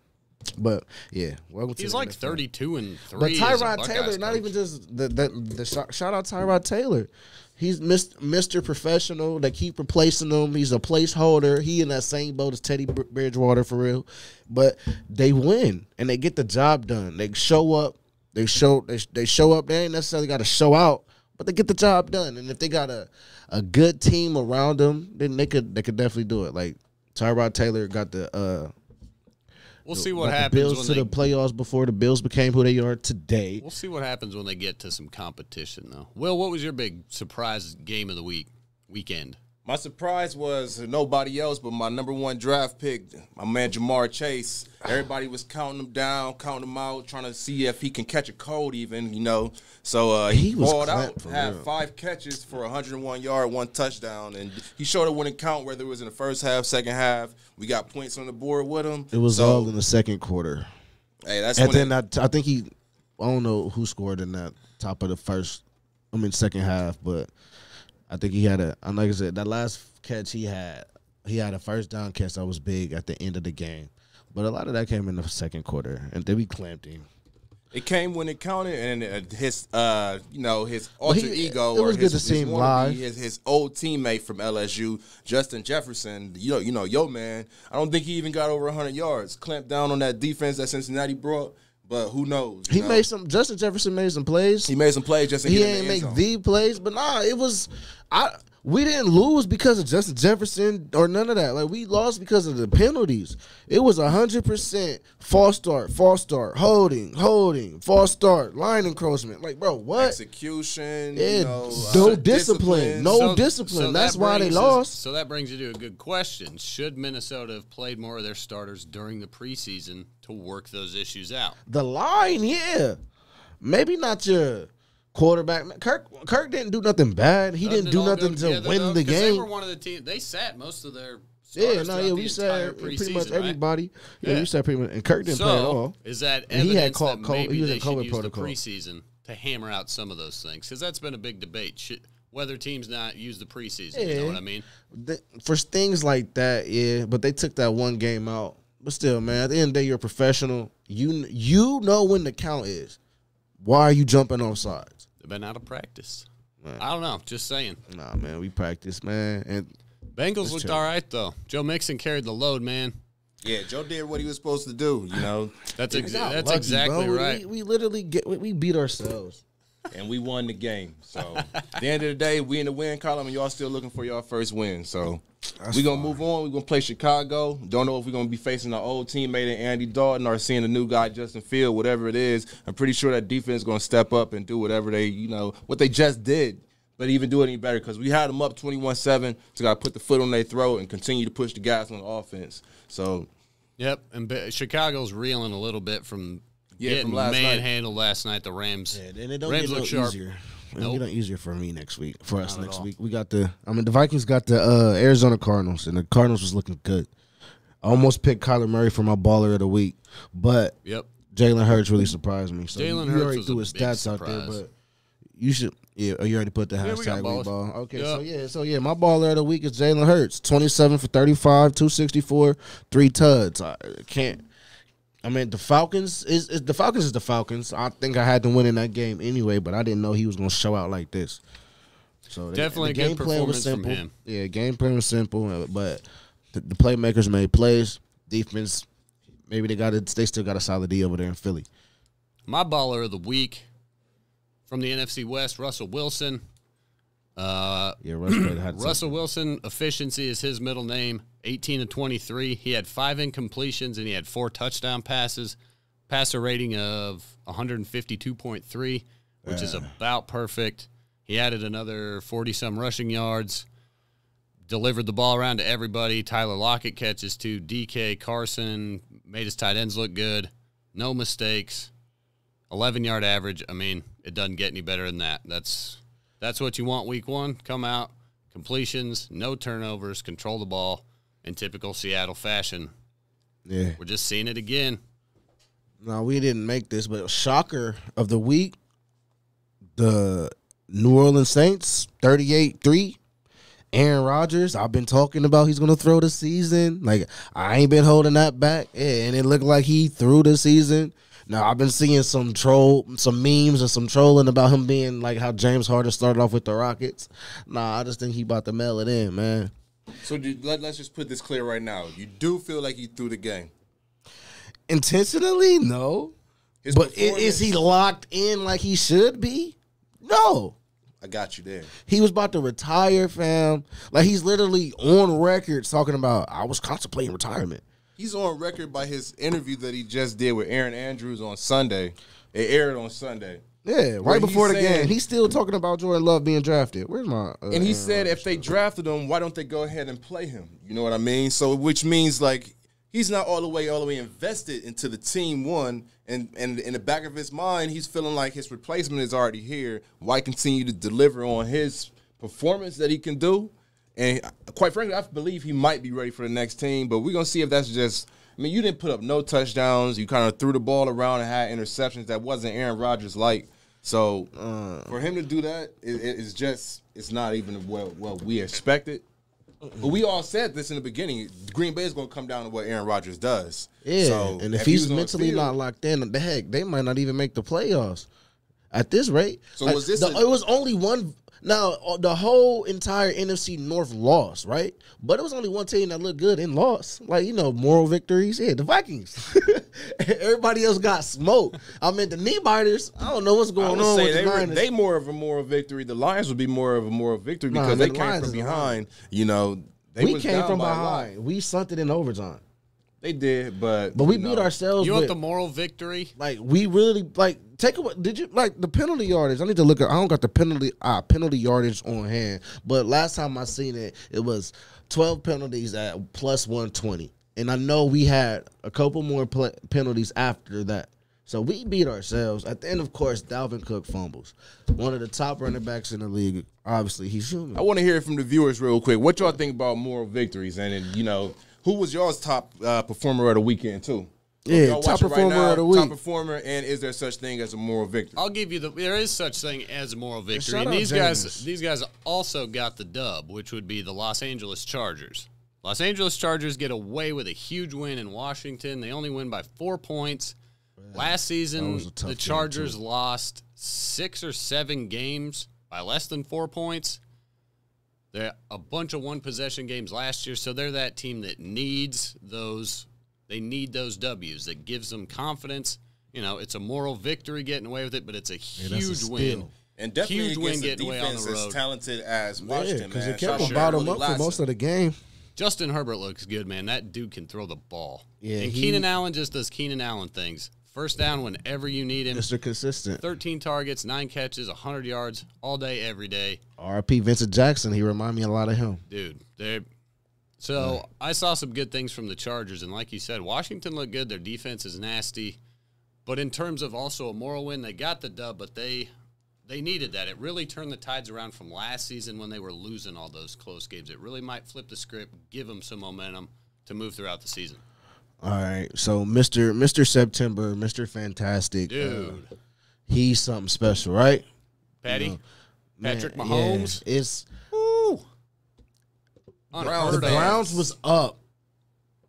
But yeah, welcome to he's like 32-3. But Tyrod Taylor, not even just the shout out Tyrod Taylor. He's Mr. Professional. They keep replacing him. He's a placeholder. He in that same boat as Teddy Bridgewater for real. But they win and they get the job done. They show up. They show up. They ain't necessarily got to show out, but they get the job done. And if they got a good team around them, then they could definitely do it. Like Tyrod Taylor got the we'll see what happens Bills when to the playoffs before the Bills became who they are today. We'll see what happens when they get to some competition, though. Will, what was your big surprise game of the weekend? My surprise was nobody else but my number 1 draft pick, my man Jamar Chase. Everybody was counting him down, counting him out, trying to see if he can catch a cold even, So he balled out, had 5 catches for 101 yards, 1 touchdown, and he showed it wouldn't count whether it was in the first half, second half. We got points on the board with him. It was all in the second quarter. Hey, that's and then I think I don't know who scored in that top of the second half, but I think he had like I said, that last catch he had a first down catch that was big at the end of the game. But a lot of that came in the second quarter, and then we clamped him. It came when it counted, and his alter ego. It was good to see him live. His old teammate from LSU, Justin Jefferson. Yo man. I don't think he even got over 100 yards. Clamped down on that defense that Cincinnati brought. But who knows? He made some. Justin Jefferson made some plays. He made some plays just to he get in ain't the end make zone. the plays, but nah, it was. We didn't lose because of Justin Jefferson or none of that. Like, we lost because of the penalties. It was 100% false start, holding, false start, line encroachment. Like, bro, what? Execution. Yeah, No discipline. So that's why they lost. So that brings you to a good question. Should Minnesota have played more of their starters during the preseason to work those issues out? The line, yeah. Maybe not your quarterback. Kirk didn't do nothing bad. He didn't do nothing to win the game. They were one of the teams. They sat most of their starters. We sat pretty much everybody. Right? Yeah, we sat pretty much, and Kirk didn't play at all. Is that and he had evidence that maybe he was they in should COVID use protocol. the preseason to hammer out some of those things? Because that's been a big debate. Whether teams not use the preseason, you know what I mean? For things like that, yeah. But they took that one game out. But still, man, at the end of the day, you're a professional. You know when the count is. Why are you jumping off sides? They've been out of practice. Man. I don't know. Just saying. Nah, man, we practice, man. And Bengals looked all right, though. Joe Mixon carried the load, man. Yeah, Joe did what he was supposed to do, you know. That's lucky, exactly bro. right. We literally we beat ourselves. And we won the game. So, at the end of the day, we in the win column, and y'all still looking for y'all first win. So, we're going to move on. We're going to play Chicago. Don't know if we're going to be facing our old teammate Andy Dalton or seeing the new guy, Justin Field, whatever it is. I'm pretty sure that defense is going to step up and do whatever what they just did, but even do it any better because we had them up 21-7, so got to put the foot on their throat and continue to push the gas on the offense. So, yep, and Chicago's reeling a little bit from getting manhandled last night. The Rams. Yeah, and it don't Rams get look sharp. easier. It'll get easier for me next week. For us next week, we got the Vikings got the Arizona Cardinals, and the Cardinals was looking good. I almost picked Kyler Murray for my baller of the week, but Jalen Hurts really surprised me. So Jalen you Hurts already threw his stats out there, but you should. Yeah, you already put the hashtag week ball. Okay, so my baller of the week is Jalen Hurts, 27 for 35, 264, 3 tuds. The Falcons is the Falcons. I think I had to win in that game anyway, but I didn't know he was going to show out like this. So definitely the a game good plan was performance simple. from him. Yeah, game plan was simple, but the playmakers made plays. Defense, maybe they still got a solid D over there in Philly. My baller of the week from the NFC West, Russell Wilson. Russell Wilson, efficiency is his middle name. 18 of 23. He had 5 incompletions and he had 4 touchdown passes. Passer rating of 152.3, which is about perfect. He added another 40-some rushing yards. Delivered the ball around to everybody. Tyler Lockett catches 2. DK Carson made his tight ends look good. No mistakes. 11-yard average. I mean, it doesn't get any better than that. That's what you want week 1. Come out, completions, no turnovers, control the ball in typical Seattle fashion. Yeah. We're just seeing it again. No, we didn't make this, but shocker of the week, the New Orleans Saints, 38-3. Aaron Rodgers, I've been talking about he's going to throw the season. Like, I ain't been holding that back. Yeah, and it looked like he threw the season. Now, I've been seeing some memes and some trolling about him being like how James Harden started off with the Rockets. Nah, I just think he about to mail it in, man. So let's just put this clear right now. You do feel like he threw the game? Intentionally? No. But is he locked in like he should be? No. I got you there. He was about to retire, fam. Like, he's literally on record talking about, I was contemplating retirement. He's on record by his interview that he just did with Aaron Andrews on Sunday. It aired on Sunday. Yeah, right before the game. He's still talking about Jordan Love being drafted. Where's my... and he said if they drafted him, why don't they go ahead and play him? You know what I mean? So, which means, like, he's not all the way invested into the team, one. And in the back of his mind, he's feeling like his replacement is already here. Why continue to deliver on his performance that he can do? And quite frankly, I believe he might be ready for the next team. But we're going to see if that's just... I mean, you didn't put up no touchdowns. You kind of threw the ball around and had interceptions. That wasn't Aaron Rodgers like. So for him to do that, it's not even what we expected. But we all said this in the beginning. Green Bay is going to come down to what Aaron Rodgers does. Yeah, so and if he's mentally not locked in, the heck, they might not even make the playoffs at this rate. So was this? It was only one. Now, the whole entire NFC North lost, right? But it was only one team that looked good and lost. Like, moral victories. Yeah, the Vikings. Everybody else got smoked. I mean, the knee biters, I don't know what's going on with the Niners. They more of a moral victory. The Lions would be more of a moral victory because they came from behind. We came from behind. We sunk it in overtime. They did, but we beat ourselves. You want the moral victory? Like, we really take away. Did you the penalty yardage? I need to look at. I don't got the penalty yardage on hand. But last time I seen it, it was 12 penalties at plus 120, and I know we had a couple more penalties after that. So we beat ourselves. At the end, of course, Dalvin Cook fumbles. One of the top running backs in the league. Obviously, he's human. I want to hear it from the viewers real quick. What y'all think about moral victories? And who was y'all's top performer of the weekend too? Yeah, top performer of the week. Top performer, and is there such thing as a moral victory? I'll give you there is such thing as a moral victory. And these guys also got the dub, which would be the Los Angeles Chargers. Los Angeles Chargers get away with a huge win in Washington. They only win by 4 points. Last season, the Chargers lost 6 or 7 games by less than 4 points. They're a bunch of one-possession games last year, so they're that team that needs those. They need those W's. That gives them confidence. It's a moral victory getting away with it, but it's a huge win. And definitely huge win getting away on the road. As talented as Washington, because it kept them bottom up for most of the game. Justin Herbert looks good, man. That dude can throw the ball. Yeah, and Keenan Allen just does Keenan Allen things. First down whenever you need him. Mr. Consistent. 13 targets, 9 catches, 100 yards all day, every day. R.I.P. Vincent Jackson. He remind me a lot of him. Dude, I saw some good things from the Chargers, and like you said, Washington looked good. Their defense is nasty. But in terms of also a moral win, they got the dub, but they needed that. It really turned the tides around from last season when they were losing all those close games. It really might flip the script, give them some momentum to move throughout the season. All right, so Mr. September, Mr. Fantastic, dude, he's something special, right? Patty, Patrick Mahomes, it's unheard of. The Browns was up,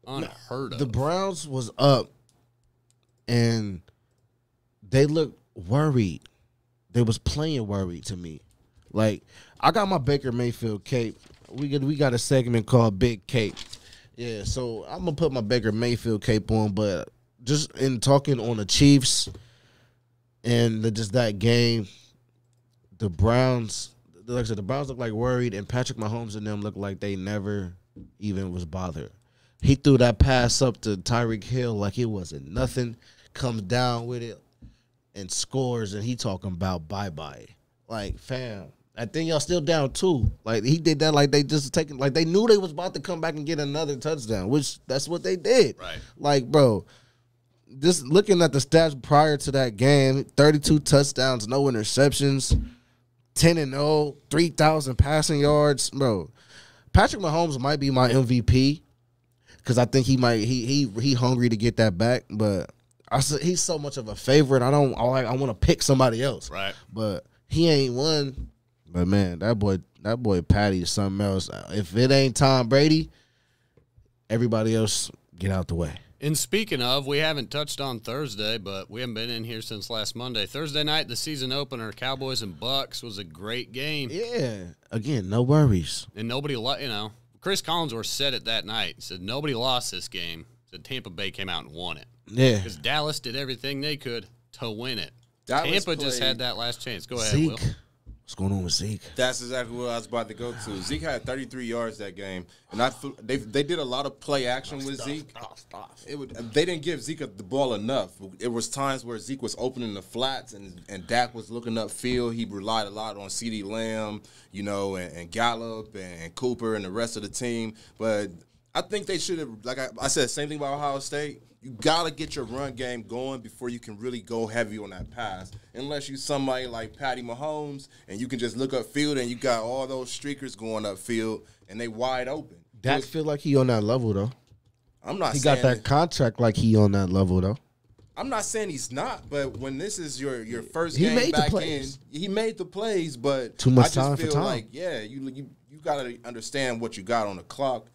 unheard of. The Browns was up, and they looked worried. They was playing worried to me. Like, I got my Baker Mayfield cape. We got a segment called Big Cape. Yeah, so I'm going to put my Baker Mayfield cape on, but just in talking on the Chiefs and just that game, the Browns, like I said, the Browns look like worried, and Patrick Mahomes and them look like they never even was bothered. He threw that pass up to Tyreek Hill like it wasn't nothing, comes down with it and scores, and he talking about bye-bye. Like, fam. I think y'all still down 2. Like, he did that like they just taking, like they knew they was about to come back and get another touchdown, which that's what they did. Right. Like, bro, just looking at the stats prior to that game, 32 touchdowns, no interceptions, 10-0, 3,000 passing yards. Bro, Patrick Mahomes might be my MVP because I think he hungry to get that back, but he's so much of a favorite. I want to pick somebody else. Right. But he ain't won. But man, that boy Patty is something else. If it ain't Tom Brady, everybody else get out the way. And speaking of, we haven't touched on Thursday, but we haven't been in here since last Monday. Thursday night, the season opener, Cowboys and Bucks, was a great game. Yeah. Again, no worries. And nobody, Chris Collinsworth said it that night. He said nobody lost this game. He said Tampa Bay came out and won it. Yeah. Because Dallas did everything they could to win it. Tampa just had that last chance. Go ahead, Zeke. Will. What's going on with Zeke? That's exactly what I was about to go to. Zeke had 33 yards that game, and they did a lot of play action with Zeke. They didn't give Zeke the ball enough. It was times where Zeke was opening the flats, and Dak was looking upfield. He relied a lot on CeeDee Lamb, and Gallup and Cooper and the rest of the team. But I think they should have, like I said, same thing about Ohio State. You got to get your run game going before you can really go heavy on that pass. Unless you somebody like Patty Mahomes and you can just look upfield and you got all those streakers going upfield and they wide open. Dak feel like he on that level, though. I'm not he saying got that contract like he on that level, though. I'm not saying he's not, but when this is your first game back in, he made the plays, but too much I just time feel for time. like, you got to understand what you got on the clock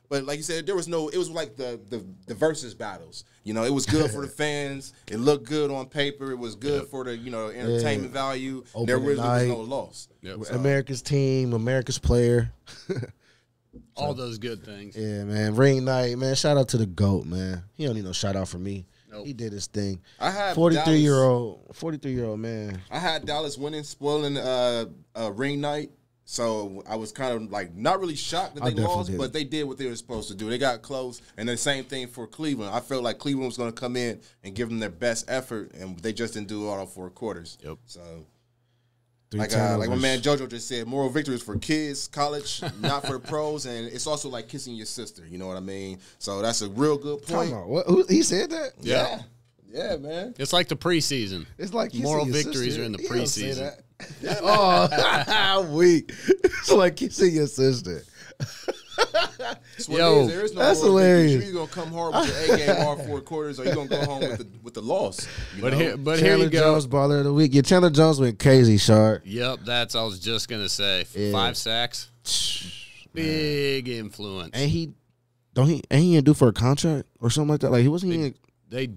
But like you said, there was no. It was like the versus battles. You know, it was good for the fans. It looked good on paper. It was good for the entertainment value. There really was no loss. Yep. So. America's team, America's player. All those good things. Yeah, man. Ring night, man. Shout out to the GOAT, man. He don't need no shout out from me. Nope. He did his thing. I had 43-year-old man. I had Dallas winning, spoiling ring night. So I was kind of like not really shocked that they lost, but they did what they were supposed to do. They got close, and the same thing for Cleveland. I felt like Cleveland was going to come in and give them their best effort, and they just didn't do it all 4 quarters. Yep. So, like my man JoJo just said, moral victory is for kids, college, not for the pros, and it's also like kissing your sister. You know what I mean? So that's a real good point. What, he said that? Yeah. Yeah, man. It's like the preseason. It's like moral victories are in the preseason. Yeah, oh, weak. It's like kissing your sister. Yo, there is no that's hilarious. You're either gonna come hard with your A game all 4 quarters, or you're gonna go home with the loss. But here you go. Chandler Jones, baller of the week. Yeah, Chandler Jones went crazy, Shard. Yep, I was just gonna say 5 sacks, big influence. And he ain't due for a contract or something like that. Like he wasn't. I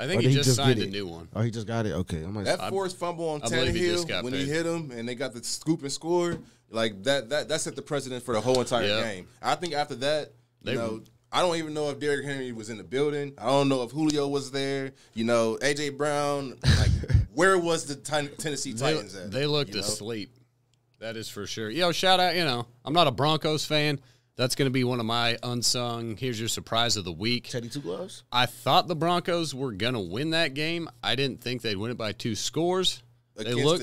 think he just signed a new one. Oh, he just got it? Okay. That forced fumble on Tannehill when he hit him and they got the scoop and score, like that set the precedent for the whole entire game. I think after that, I don't even know if Derrick Henry was in the building. I don't know if Julio was there. A.J. Brown, like where was the Tennessee Titans at? They looked asleep. That is for sure. Shout out, I'm not a Broncos fan. That's going to be one of my unsung, here's your surprise of the week. Teddy Two Gloves? I thought the Broncos were going to win that game. I didn't think they'd win it by 2 scores. Against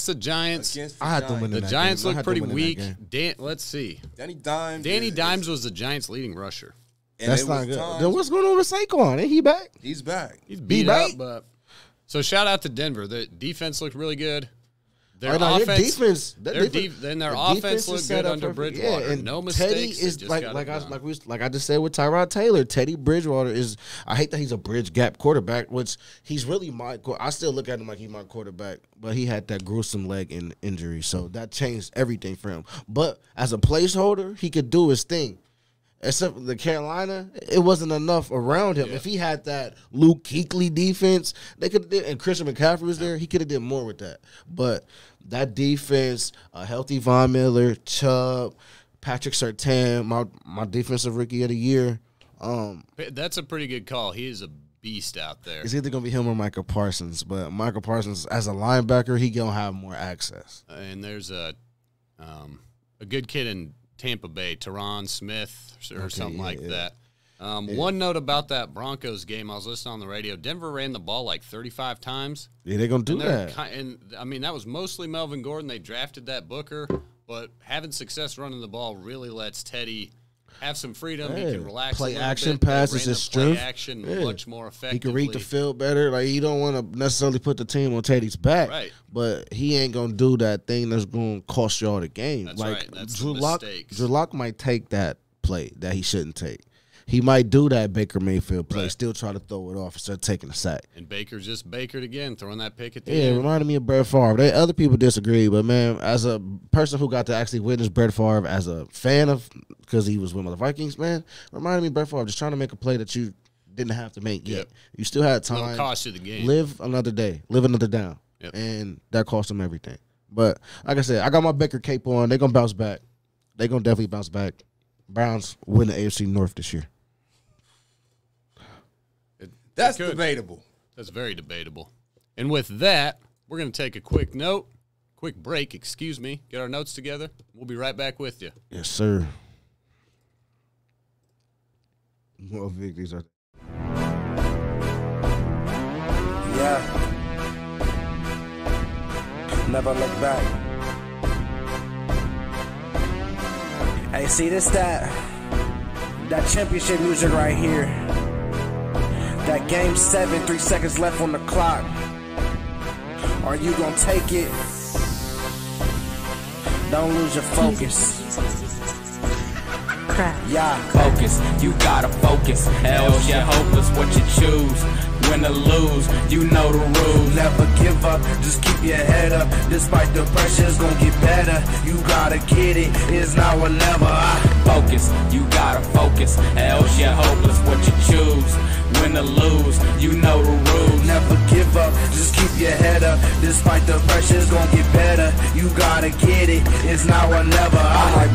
the Giants. I had them winning the Giants look pretty weak. Let's see. Danny Dimes was the Giants' leading rusher. That's not good. Then what's going on with Saquon? Ain't he back? He's back. He's beat up. But so shout out to Denver. The defense looked really good. Their offense looked good under Bridgewater. Yeah, and no mistakes. Teddy is like I just said with Tyrod Taylor. Teddy Bridgewater is. I hate that he's a bridge gap quarterback, which he's really my. I still look at him like he's my quarterback, but he had that gruesome leg injury, so that changed everything for him. But as a placeholder, he could do his thing. Except the Carolina, it wasn't enough around him. Yeah. If he had that Luke Kuechly defense, they could and Christian McCaffrey was there, he could have did more with that. But that defense, a healthy Von Miller, Chubb, Patrick Surtain, my defensive rookie of the year. That's a pretty good call. He is a beast out there. It's either going to be him or Michael Parsons. But Michael Parsons, as a linebacker, he going to have more access. And there's a good kid in Tampa Bay, Tyron Smith or something like that. One note about that Broncos game, I was listening on the radio. Denver ran the ball like 35 times. Yeah, they're going to do that. That was mostly Melvin Gordon. They drafted that Booker, but having success running the ball really lets Teddy have some freedom. He can relax. Play action passes his strength. Play action much more effectively. He can read the field better. Like you don't want to necessarily put the team on Teddy's back, right? But he ain't gonna do that thing that's gonna cost y'all the game. That's like right. That's Drew mistakes. Lock might take that play that he shouldn't take. He might do that Baker Mayfield play, still try to throw it off instead of taking a sack. And Baker just Bakered again, throwing that pick at the end. end. It reminded me of Brett Favre. Other people disagree, but, man, as a person who got to actually witness Brett Favre as a fan of, because he was one of the Vikings, man, reminded me of Brett Favre just trying to make a play that you didn't have to make yet. You still had time. It'll cost you the game. Live another day. Live another down. Yep. And that cost him everything. But, like I said, I got my Baker cape on. They're going to bounce back. They're going to definitely bounce back. Browns win the AFC North this year. That's debatable. That's very debatable. And with that, we're going to take a quick break, get our notes together. We'll be right back with you. Yes, sir. What victories are Yeah. Never look back. Hey, see this that championship music right here. That game 7, 3 seconds left on the clock. Are you gonna take it? Don't lose your focus. Yeah, focus. You gotta focus. Else you're hopeless. What you choose? win or lose, you know the rules. Never give up, just keep your head up. Despite the pressure, it's gonna get better. You gotta get it, it's now or never. Focus, you gotta focus, else you're hopeless. What you choose, win or lose, you know the rules. Never give up, just keep your head up. Despite the pressure, it's gonna get better. You gotta get it, it's now or never. I'm like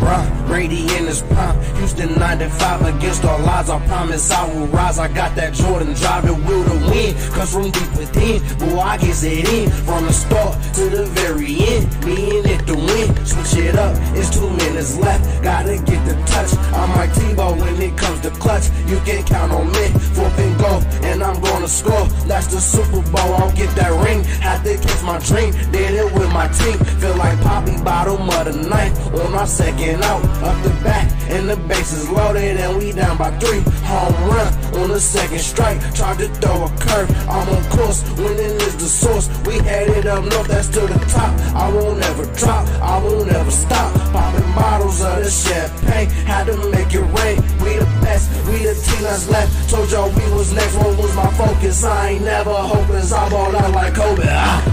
Brady in his prime. Houston 95 against all odds. I promise I will rise. I got that Jordan drive, it will to win. Cause from deep within, boy, I get it in. From the start to the very end, me and it to win. Switch it up, it's 2 minutes left. Gotta get the touch. I'm like Tebow when it comes to clutch. You can count on me, 4th and goal, and I'm gonna score. That's the Super Bowl, I'll get that ring. Had to catch my dream, did it with my team. Feel like Poppy bottom of the ninth on our second out. Up the back, and the base is loaded, and we down by 3. Home run on the second strike. Tried to throw a curve, I'm on course. Winning is the source. We headed up north, that's to the top. I won't ever drop, I won't ever stop. Popping bottles of the champagne, had to make it rain. We the best, we the team that's left. Told y'all we was next, what was my focus? I ain't never hopeless, I ball out like Kobe.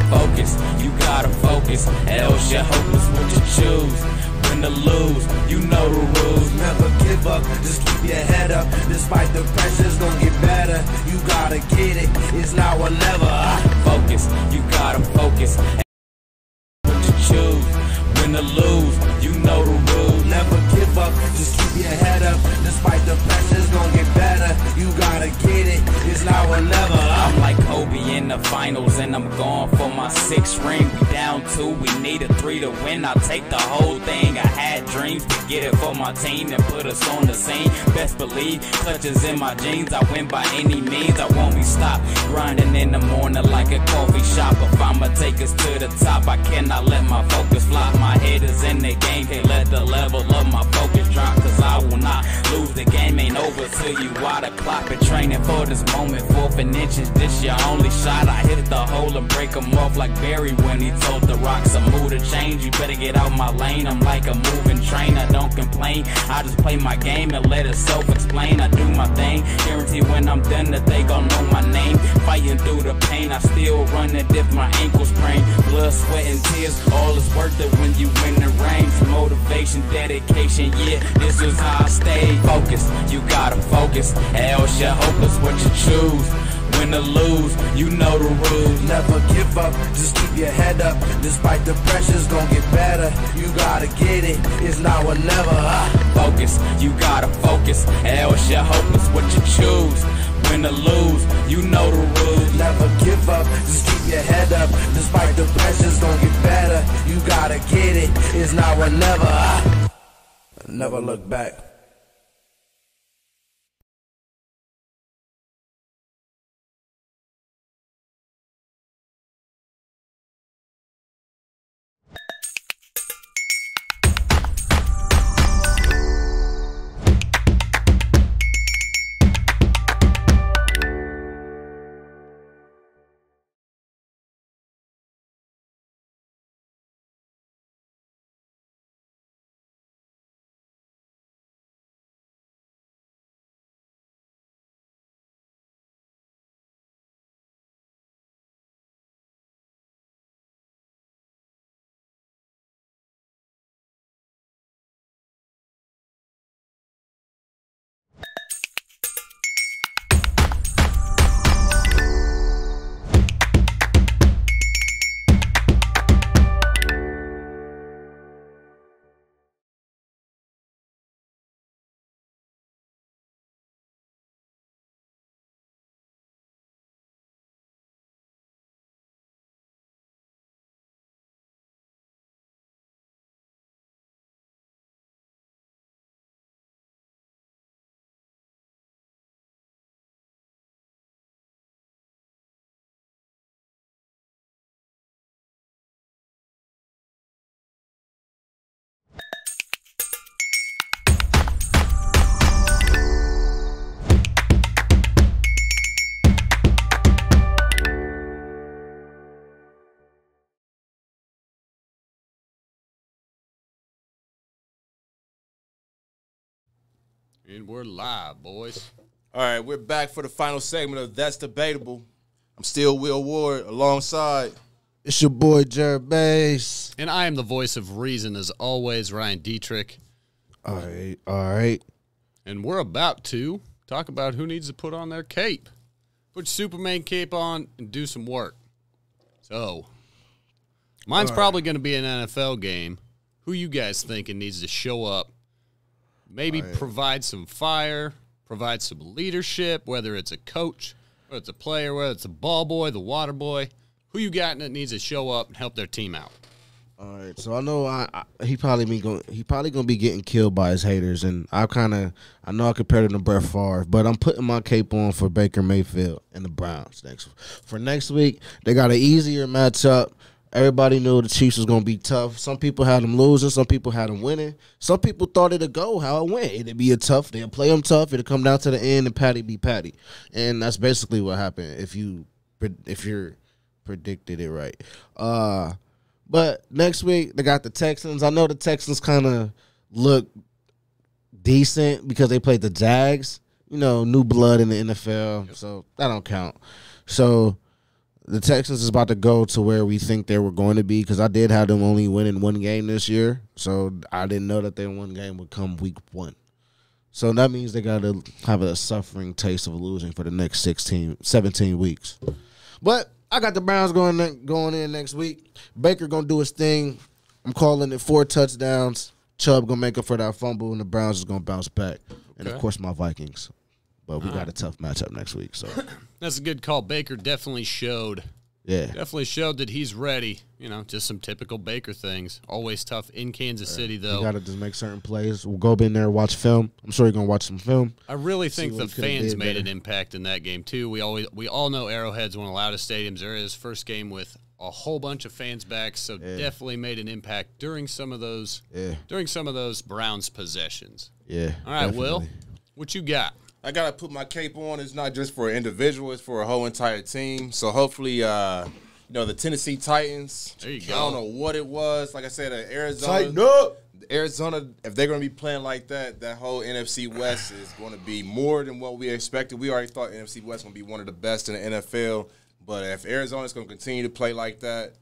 Focus, you gotta focus, else you're hopeless. What you choose, win or lose, you know the rules. Never give up, just keep your head up. Despite the pressure, it's gonna get better. You gotta get it, it's now or never. Focus, you gotta focus. What you choose, win or lose, you know the rules. Never give up, just keep your head up. Despite the pressure, it's gonna get better. You gotta get it, it's now or never. I'm like Kobe in the finals, and I'm going for my 6th ring. We down 2, we need a 3 to win. I'll take the whole thing. I had dreams to get it for my team and put us on the scene. Best believe, clutches in my jeans. I win by any means. I won't be stopped. Grinding in the morning like a coffee shop. If I'ma take us to the top, I cannot let my focus flop. My head is in the game, can't let the level of my focus drop. Cause I will not lose, the game ain't over till you out of clock. Been training for this moment, 4th and inches, this your only shot. I hit the hole and break them off like Barry when he told the rocks a mood to change. You better get out my lane, I'm like a moving train. I don't complain, I just play my game and let it self-explain. I do my thing, guarantee when I'm done that they gon' know my name. Fighting through the pain, I still run it if my ankles sprain. Blood, sweat, and tears, all is worth it when you win the rains. Motivation, dedication, yeah, this is how I stay focused. You gotta focus, else you're hopeless. What you choose, win or lose, you know the rules. Never give up, just keep your head up. Despite the pressure, it's gonna get better. You gotta get it, it's now or never. Focus, you gotta focus, else you're hopeless. What you choose, win or lose, you know the rules. Never give up, just keep your head up. Despite the pressure, it's gonna get better. You gotta get it, it's now or never. Never look back. And we're live, boys. All right, we're back for the final segment of That's Debatable. I'm still Will Ward alongside. It's your boy, Jared Bass. And I am the voice of reason, as always, Ryan Dietrich. All right. And we're about to talk about who needs to put on their cape. Put your Superman cape on and do some work. So, mine's probably going to be an NFL game. Who you guys thinking needs to show up? Maybe provide some fire, provide some leadership, whether it's a coach, whether it's a player, whether it's a ball boy, the water boy. Who you got that needs to show up and help their team out? All right, so I know he probably gonna be getting killed by his haters, and I know I compared him to Brett Favre, but I'm putting my cape on for Baker Mayfield and the Browns next week. They got an easier matchup. Everybody knew the Chiefs was gonna be tough. Some people had them losing, some people had them winning. Some people thought it'd go how it went. It'd be they'd play them tough. It'd come down to the end, and Patty be Patty, and that's basically what happened. If you're predicted it right. But next week, they got the Texans. I know the Texans kind of look decent because they played the Jags. You know, new blood in the NFL, so that don't count. So the Texans is about to go to where we think they were going to be because I did have them only winning one game this year. So I didn't know that their one game would come week 1. So that means they got to have a suffering taste of losing for the next 17 weeks. But I got the Browns going in next week. Baker going to do his thing. I'm calling it 4 touchdowns. Chubb going to make up for that fumble, and the Browns is going to bounce back. And, of course, my Vikings. But we got a tough matchup next week. So that's a good call. Baker definitely showed. Yeah. Definitely showed that he's ready. You know, just some typical Baker things. Always tough in Kansas City, though. You got to just make certain plays. We'll go in there and watch film. I'm sure you're going to watch some film. I really think the fans made an impact in that game, too. We all know Arrowhead's one of the loudest stadiums there is. First game with a whole bunch of fans back, so definitely made an impact during some of those Browns possessions. Yeah. All right, definitely. Will, what you got? I got to put my cape on. It's not just for an individual. It's for a whole entire team. So hopefully, the Tennessee Titans. There you go. I don't know what it was. Like I said, Arizona. Tighten up. Arizona, if they're going to be playing like that, that whole NFC West is going to be more than what we expected. We already thought NFC West was going to be one of the best in the NFL. But if Arizona's going to continue to play like that,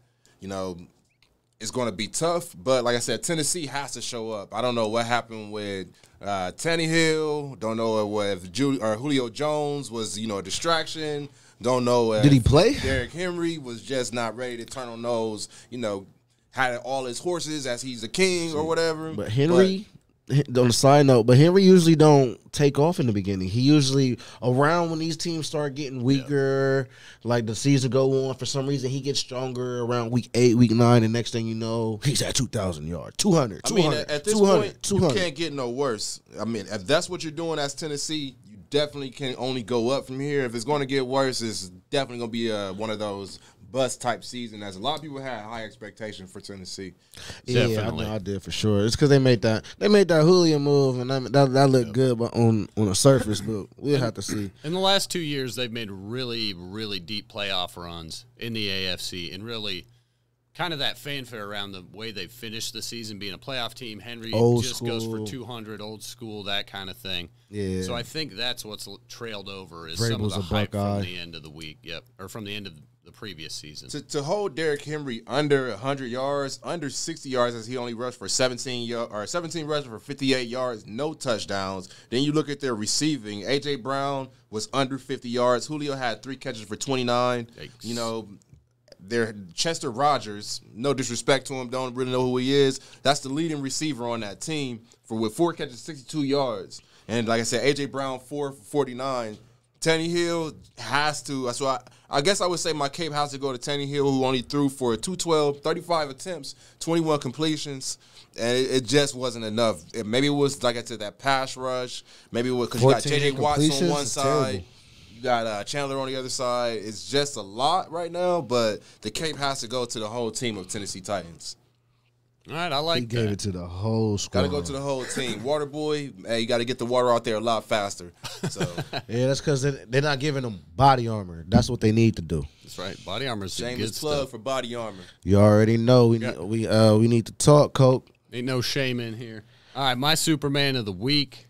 it's going to be tough. But like I said, Tennessee has to show up. I don't know what happened with Tannehill. Don't know if Julio Jones was, a distraction. Don't know if did he play? Derrick Henry was just not ready to turn on those, had all his horses as he's a king or whatever. But Henry, on the side note, Henry usually don't take off in the beginning. He usually, around when these teams start getting weaker, like the season go on, for some reason he gets stronger around week 8, week 9, and next thing you know, he's at 2,000 yards, 200, 200, at this 200, point, 200. You can't get no worse. I mean, if that's what you're doing as Tennessee, you definitely can only go up from here. If it's going to get worse, it's definitely going to be one of those bust type season, as a lot of people had high expectations for Tennessee. Yeah, Definitely. I did for sure. It's because they made that Julio move, and that looked good, but on the surface, but we'll have to see. In the last 2 years, they've made really, really deep playoff runs in the AFC, and really kind of that fanfare around the way they finished the season, being a playoff team. Henry old just school. Goes for 200, old school, that kind of thing. Yeah. So I think that's what's trailed over is Vrabel's some of the a hype Buckeye. from the end of the week. Yep, or from the end of the previous season. To hold Derrick Henry under 100 yards, under 60 yards, as he only rushed for 17 rushes for 58 yards, no touchdowns. Then you look at their receiving. A.J. Brown was under 50 yards. Julio had 3 catches for 29. Yikes. Their Chester Rogers, no disrespect to him, don't really know who he is. That's the leading receiver on that team with 4 catches, 62 yards. And like I said, A.J. Brown, 4 for 49. Tannehill has to. So I guess I would say my cape has to go to Tannehill, who only threw for 212, 35 attempts, 21 completions, and it just wasn't enough. Maybe it was, like I said, that pass rush. Maybe it was because you got J.J. Watts on one side. Terrible. You got Chandler on the other side. It's just a lot right now, but the cape has to go to the whole team of Tennessee Titans. All right, I like He gave it to the whole squad. Got to go to the whole team. Water boy, hey, you got to get the water out there a lot faster. So Yeah, that's because they're not giving them body armor. That's what they need to do. That's right. Body armor's some good shameless plug stuff. for body armor. You already know we need to talk, Coke. Ain't no shame in here. All right, my Superman of the week.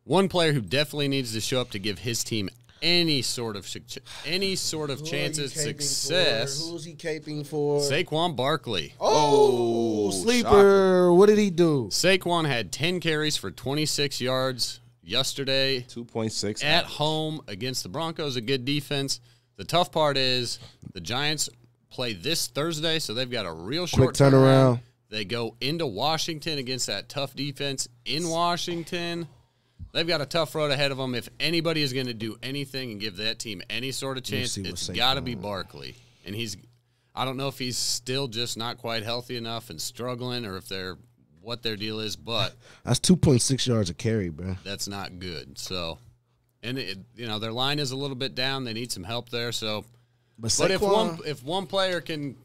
One player who definitely needs to show up to give his team any sort of chance at success. Who's he caping for? Saquon Barkley. Oh, sleeper. Shocking. What did he do? Saquon had 10 carries for 26 yards yesterday. 2.6 at home against the Broncos, a good defense. The tough part is the Giants play this Thursday, so they've got a real short turnaround. They go into Washington against that tough defense in Washington. They've got a tough road ahead of them. If anybody is going to do anything and give that team any sort of chance, it's got to be Barkley. And I don't know if he's still just not quite healthy enough and struggling, or if what their deal is, but that's 2.6 yards a carry, bro. That's not good. So, and their line is a little bit down. They need some help there. So, but if one player can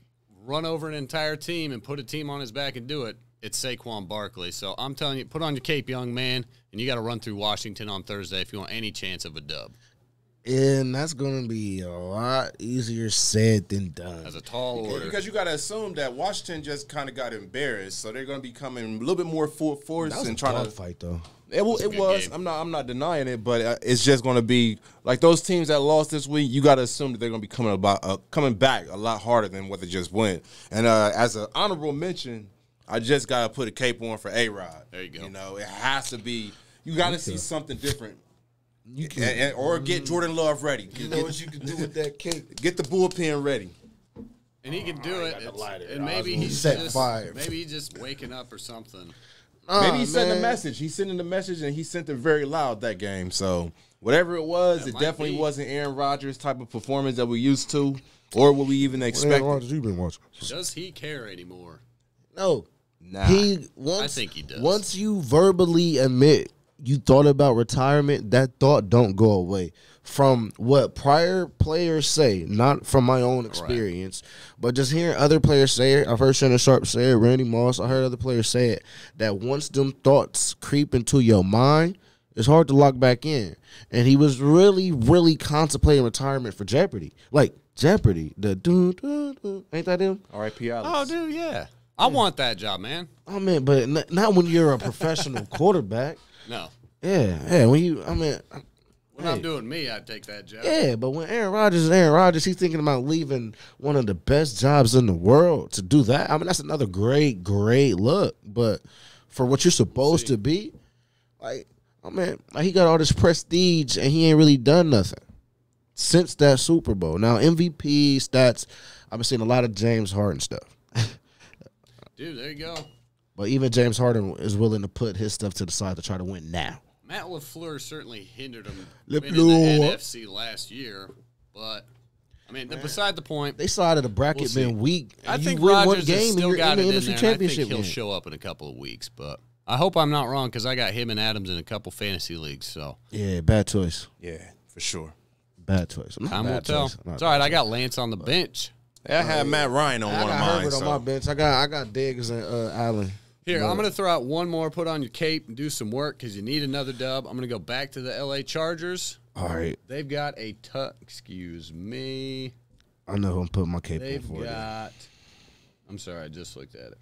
run over an entire team and put a team on his back and do it, it's Saquon Barkley. So I'm telling you, put on your cape, young man, and you got to run through Washington on Thursday if you want any chance of a dub. And that's going to be a lot easier said than done. That's a tall order. Because you got to assume that Washington just kind of got embarrassed, so they're going to be coming a little bit more full force and trying to fight though. It was. I'm not denying it, but it's just going to be like those teams that lost this week. You got to assume that they're going to be coming back a lot harder than what they just went. And as an honorable mention, I just got to put a cape on for A-Rod. There you go. You know, it has to be. You got to see something different. Or get Jordan Love ready. You know what you can do with that cape? Get the bullpen ready. And he can do it. And maybe he's just waking up or something. Maybe he sent a message. He sent a message, and he sent it very loud that game. So whatever it was, it definitely wasn't Aaron Rodgers type of performance that we used to, or what we even expected. Aaron Rodgers, you've been watching. Does he care anymore? No. Nah. I think he does. Once you verbally admit you thought about retirement, that thought don't go away. From what prior players say, not from my own experience, but just hearing other players say it. I've heard Shannon Sharp say it, Randy Moss. I heard other players say it, that once them thoughts creep into your mind, it's hard to lock back in. And he was really, really contemplating retirement for Jeopardy. Like, Jeopardy. The ain't that him? R.I.P. Alex. Oh, dude, yeah. I want that job, man. I mean, but not when you're a professional quarterback. No. Yeah. When I'm doing me, I'd take that job. Yeah, but when Aaron Rodgers is Aaron Rodgers, he's thinking about leaving one of the best jobs in the world to do that. I mean, that's another great look. But for what you're supposed to be, he got all this prestige and he ain't really done nothing since that Super Bowl. Now, MVP stats, I've been seeing a lot of James Harden stuff. Dude, there you go. But even James Harden is willing to put his stuff to the side to try to win now. Matt LaFleur certainly hindered him winning the NFC last year, but I mean, beside the point, they saw the bracket been weak. I think Rodgers has still got it in there. I think he'll show up in a couple of weeks, but I hope I'm not wrong because I got him and Adams in a couple fantasy leagues. So yeah, bad choice. Yeah, for sure. Bad choice. Time will tell. It's all right. I got Lance on the bench. I had Matt Ryan on one of mine. I got Herbert on my bench. I got Diggs and Allen. Here, I'm going to throw out one more, put on your cape, and do some work because you need another dub. I'm going to go back to the L.A. Chargers. All right. They've got excuse me. I know who I'm putting my cape on for. I'm sorry, I just looked at it.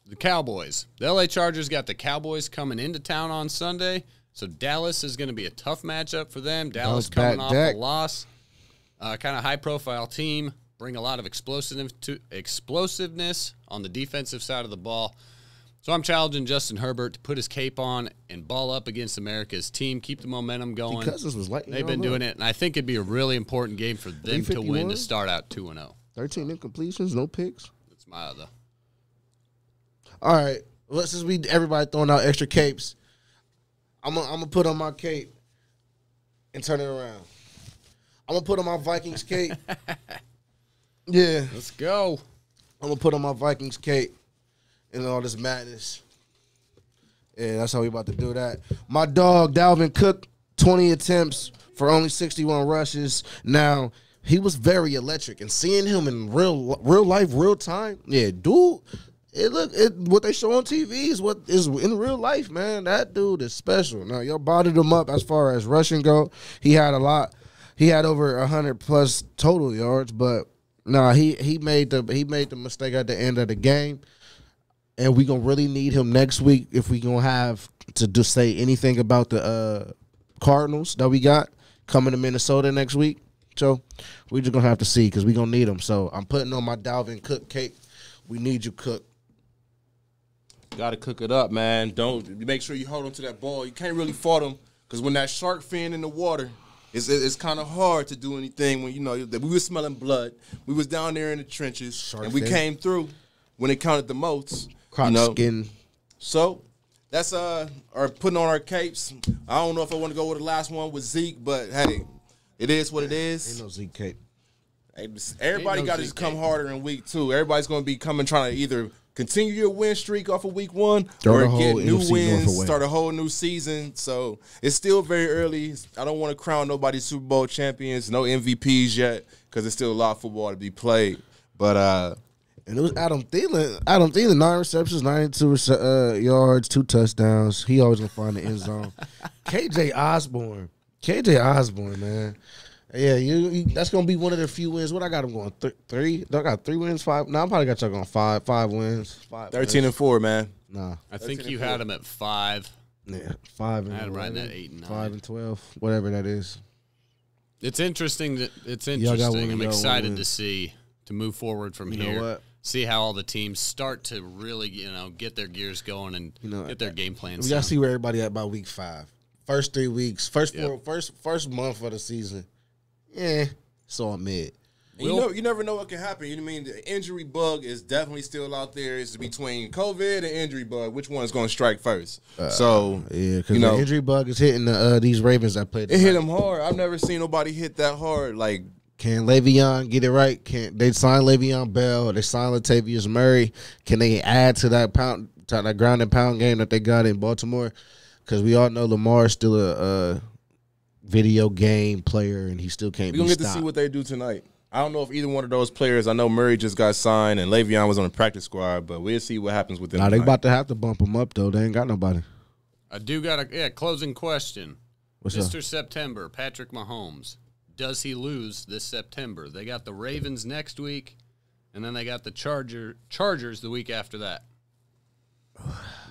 The Cowboys. The L.A. Chargers got the Cowboys coming into town on Sunday, so Dallas is going to be a tough matchup for them. Dallas coming off a loss. Kind of high-profile team. Bring a lot of explosiveness on the defensive side of the ball. So I'm challenging Justin Herbert to put his cape on and ball up against America's team, keep the momentum going. They've been doing it, and I think it'd be a really important game for them to win to start out 2-0. 13 incompletions, no picks. That's my other. All right, well, since everybody throwing out extra capes, I'm gonna put on my cape and turn it around. I'm gonna put on my Vikings cape. Yeah. Let's go. I'm going to put on my Vikings cape and all this madness. Yeah, that's how we about to do that. My dog, Dalvin Cook, 20 attempts for only 61 rushes. Now, he was very electric. And seeing him in real life, real time, yeah, dude, what they show on TV is what is in real life, man. That dude is special. Now, y'all bottled him up as far as rushing go. He had a lot. He had over 100-plus total yards, but no, he made the mistake at the end of the game. and we gonna really need him next week if we gonna have to say anything about the Cardinals that we got coming to Minnesota next week. So we just gonna have to see because we gonna need him. So I'm putting on my Dalvin Cook cake. We need you, Cook. Got to cook it up, man. Don't make sure you hold on to that ball. You can't really fault him because when that shark fin in the water, it's kind of hard to do anything when, you know, we was smelling blood. We was down there in the trenches, and we came through when it counted the most. Crotch skin. So that's our putting on our capes. I don't know if I want to go with the last one with Zeke, but hey, it is what it is. Ain't no Zeke cape. Everybody got to come harder in week 2. Everybody's going to be trying to either continue your win streak off of week 1 or get new wins, start a whole new season. So it's still very early. I don't want to crown nobody Super Bowl champions, no MVPs yet, because there's still a lot of football to be played. But and it was Adam Thielen. 9 receptions, 92 yards, 2 touchdowns. He always gonna find the end zone. KJ Osborne, man. Yeah, that's gonna be one of the few wins. What I got him going 3? I got 3 wins, 5. No, I probably got y'all going 5 wins. 13-4, man. Nah, I think you had him at 5. Yeah, 5. I had him right at 8 and 9. 5 and 12, whatever that is. It's interesting. I'm excited to move forward from here. What? See how all the teams start to really, get their gears going and get their game plans. We gotta see where everybody at by week 5. First 3 weeks, first month of the season. Yeah, it's all mid. You never know what can happen. You know what I mean? The injury bug is definitely still out there. It's between COVID and injury bug. Which one's going to strike first? Yeah, because the injury bug is hitting these Ravens that played. It hit them hard. I've never seen nobody hit that hard. Like, can Le'Veon get it right? Can they sign Le'Veon Bell? They sign Latavius Murray? Can they add to that ground and pound game that they got in Baltimore? Because we all know Lamar is still a video game player, and he still can't be stopped. We're going to get to see what they do tonight. I don't know if either one of those players, I know Murray just got signed and Le'Veon was on the practice squad, but we'll see what happens with them. They about to have to bump him up, though. They ain't got nobody. I do got a closing question. What's Mr. up? September, Patrick Mahomes. Does he lose this September? They got the Ravens next week, and then they got the Chargers the week after that.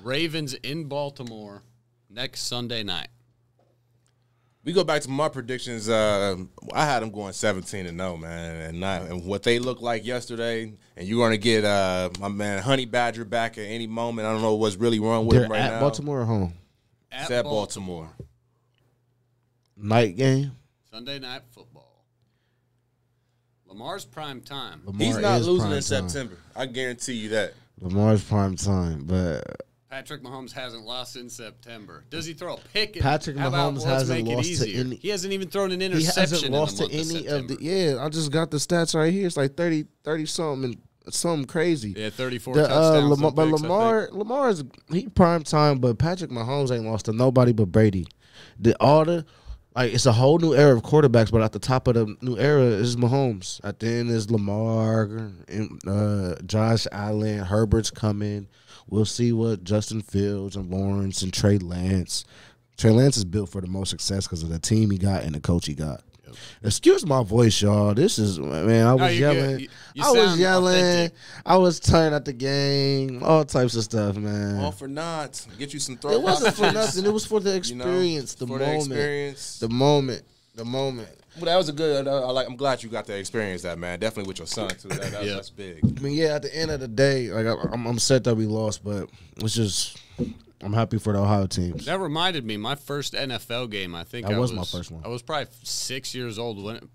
Ravens in Baltimore next Sunday night. We go back to my predictions. I had them going 17-0, man, and what they looked like yesterday. And you're going to get my man Honey Badger back at any moment. I don't know what's really wrong with him right now. At Baltimore or home? It's at Baltimore. Night game. Sunday night football. Lamar's prime time. He's not losing in September. I guarantee you that. Lamar's prime time, but Patrick Mahomes hasn't lost in September. Does he throw a pick? Patrick Mahomes hasn't lost to any. He hasn't even thrown an interception. He hasn't lost to any of the. Yeah, I just got the stats right here. It's like 30 something, something crazy. Yeah, 34 touchdowns. But Lamar is he prime time, but Patrick Mahomes ain't lost to nobody but Brady. It's a whole new era of quarterbacks, but at the top of the new era is Mahomes. At the end is Lamar, Josh Allen, Herbert's coming. We'll see what Justin Fields and Lawrence and Trey Lance. Trey Lance is built for the most success because of the team he got and the coach he got. Yep. Excuse my voice, y'all. This is, man, I was yelling. I was turning at the game. All types of stuff, man. All for naught. Get you some throw. It wasn't for nothing. It was for the experience, the moment. Well, that was a good. I'm glad you got to experience that, man. Definitely with your son too. That's big. I mean, yeah. At the end of the day, I'm upset that we lost, but it's just I'm happy for the Ohio teams. That reminded me, my first NFL game. I think that was my first one. I was probably 6 years old when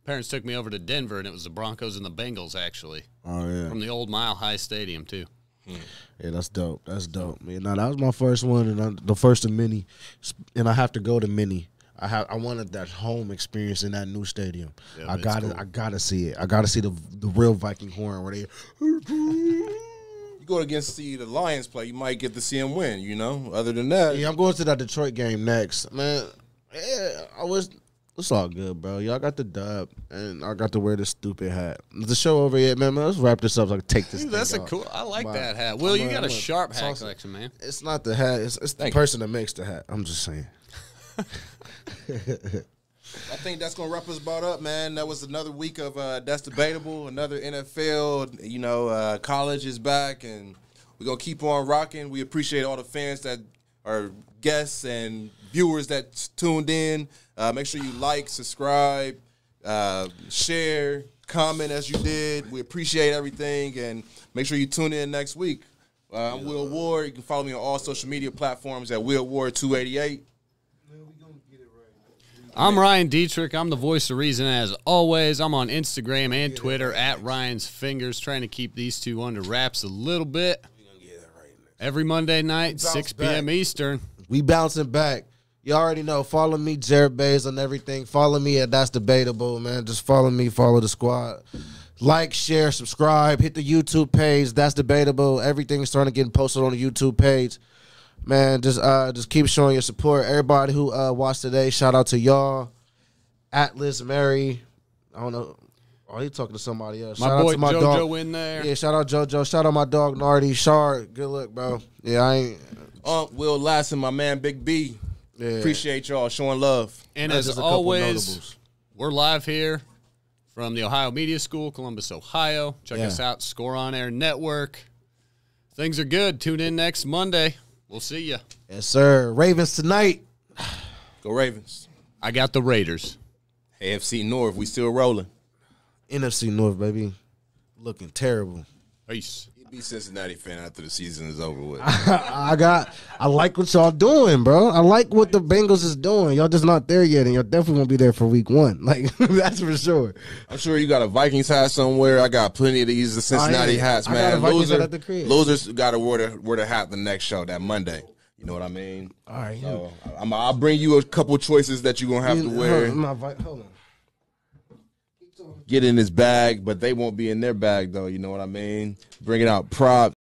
parents took me over to Denver, and it was the Broncos and the Bengals actually. Oh yeah, from the old Mile High Stadium too. Yeah, that's dope. Man, that was my first one, and the first of many, and I have to go to many. I wanted that home experience in that new stadium. Yeah, I gotta see it. I gotta see the real Viking horn where they. You go against the Lions play, you might get to see them win. Other than that, yeah, I'm going to that Detroit game next, man. Yeah, it's all good, bro. Y'all got the dub, and I got to wear this stupid hat. Is the show over yet, man? Let's wrap this up. So I can take this. Dude, that's cool. I like that hat. Will, you got a sharp hat collection, man. It's not the hat. It's the person that makes the hat. I'm just saying. I think that's gonna wrap us about up, man. That was another week of That's Debatable. Another NFL, college is back, and We're going to keep on rocking. We appreciate all the fans that are guests and viewers that tuned in. Make sure you like, subscribe, share, comment as you did. We appreciate everything, and make sure you tune in next week. I'm Will Ward. You can follow me on all social media platforms at Will Ward 288. I'm Ryan Dietrich. I'm the voice of reason as always. I'm on Instagram and Twitter at Ryan's Fingers, trying to keep these two under wraps a little bit. Every Monday night, 6 p.m. Eastern. We bouncing back. You already know. Follow me, Jared Bays, on everything. Follow me at That's Debatable, man. Just follow me. Follow the squad. Like, share, subscribe. Hit the YouTube page. That's Debatable. Everything's starting to get posted on the YouTube page. Man, just keep showing your support. Everybody who watched today, shout out to y'all. Atlas, Mary. I don't know. Oh, he talking to somebody else. Shout out to my JoJo dog. In there. Yeah, shout out JoJo. Shout out my dog Nardi. Shard. Good luck, bro. Yeah, I ain't. Will Lassen, my man Big B. Yeah. Appreciate y'all showing love. And as always, we're live here from the Ohio Media School, Columbus, Ohio. Check us out, Score On Air Network. Things are good. Tune in next Monday. We'll see you. Yes, sir. Ravens tonight. Go Ravens. I got the Raiders. AFC North, we still rolling. NFC North, baby. Looking terrible. Peace. He'd be Cincinnati fan after the season is over with. I like what y'all doing, bro. I like what the Bengals is doing. Y'all just not there yet, and y'all definitely won't be there for week 1. Like, that's for sure. I'm sure you got a Vikings hat somewhere. I got plenty of these Cincinnati hats, man. Losers got to wear the hat the next show, that Monday. You know what I mean? All right. So I'll bring you a couple choices that you're going to have to wear. Hold on. Get in his bag, but they won't be in their bag, though. You know what I mean? Bringing out props.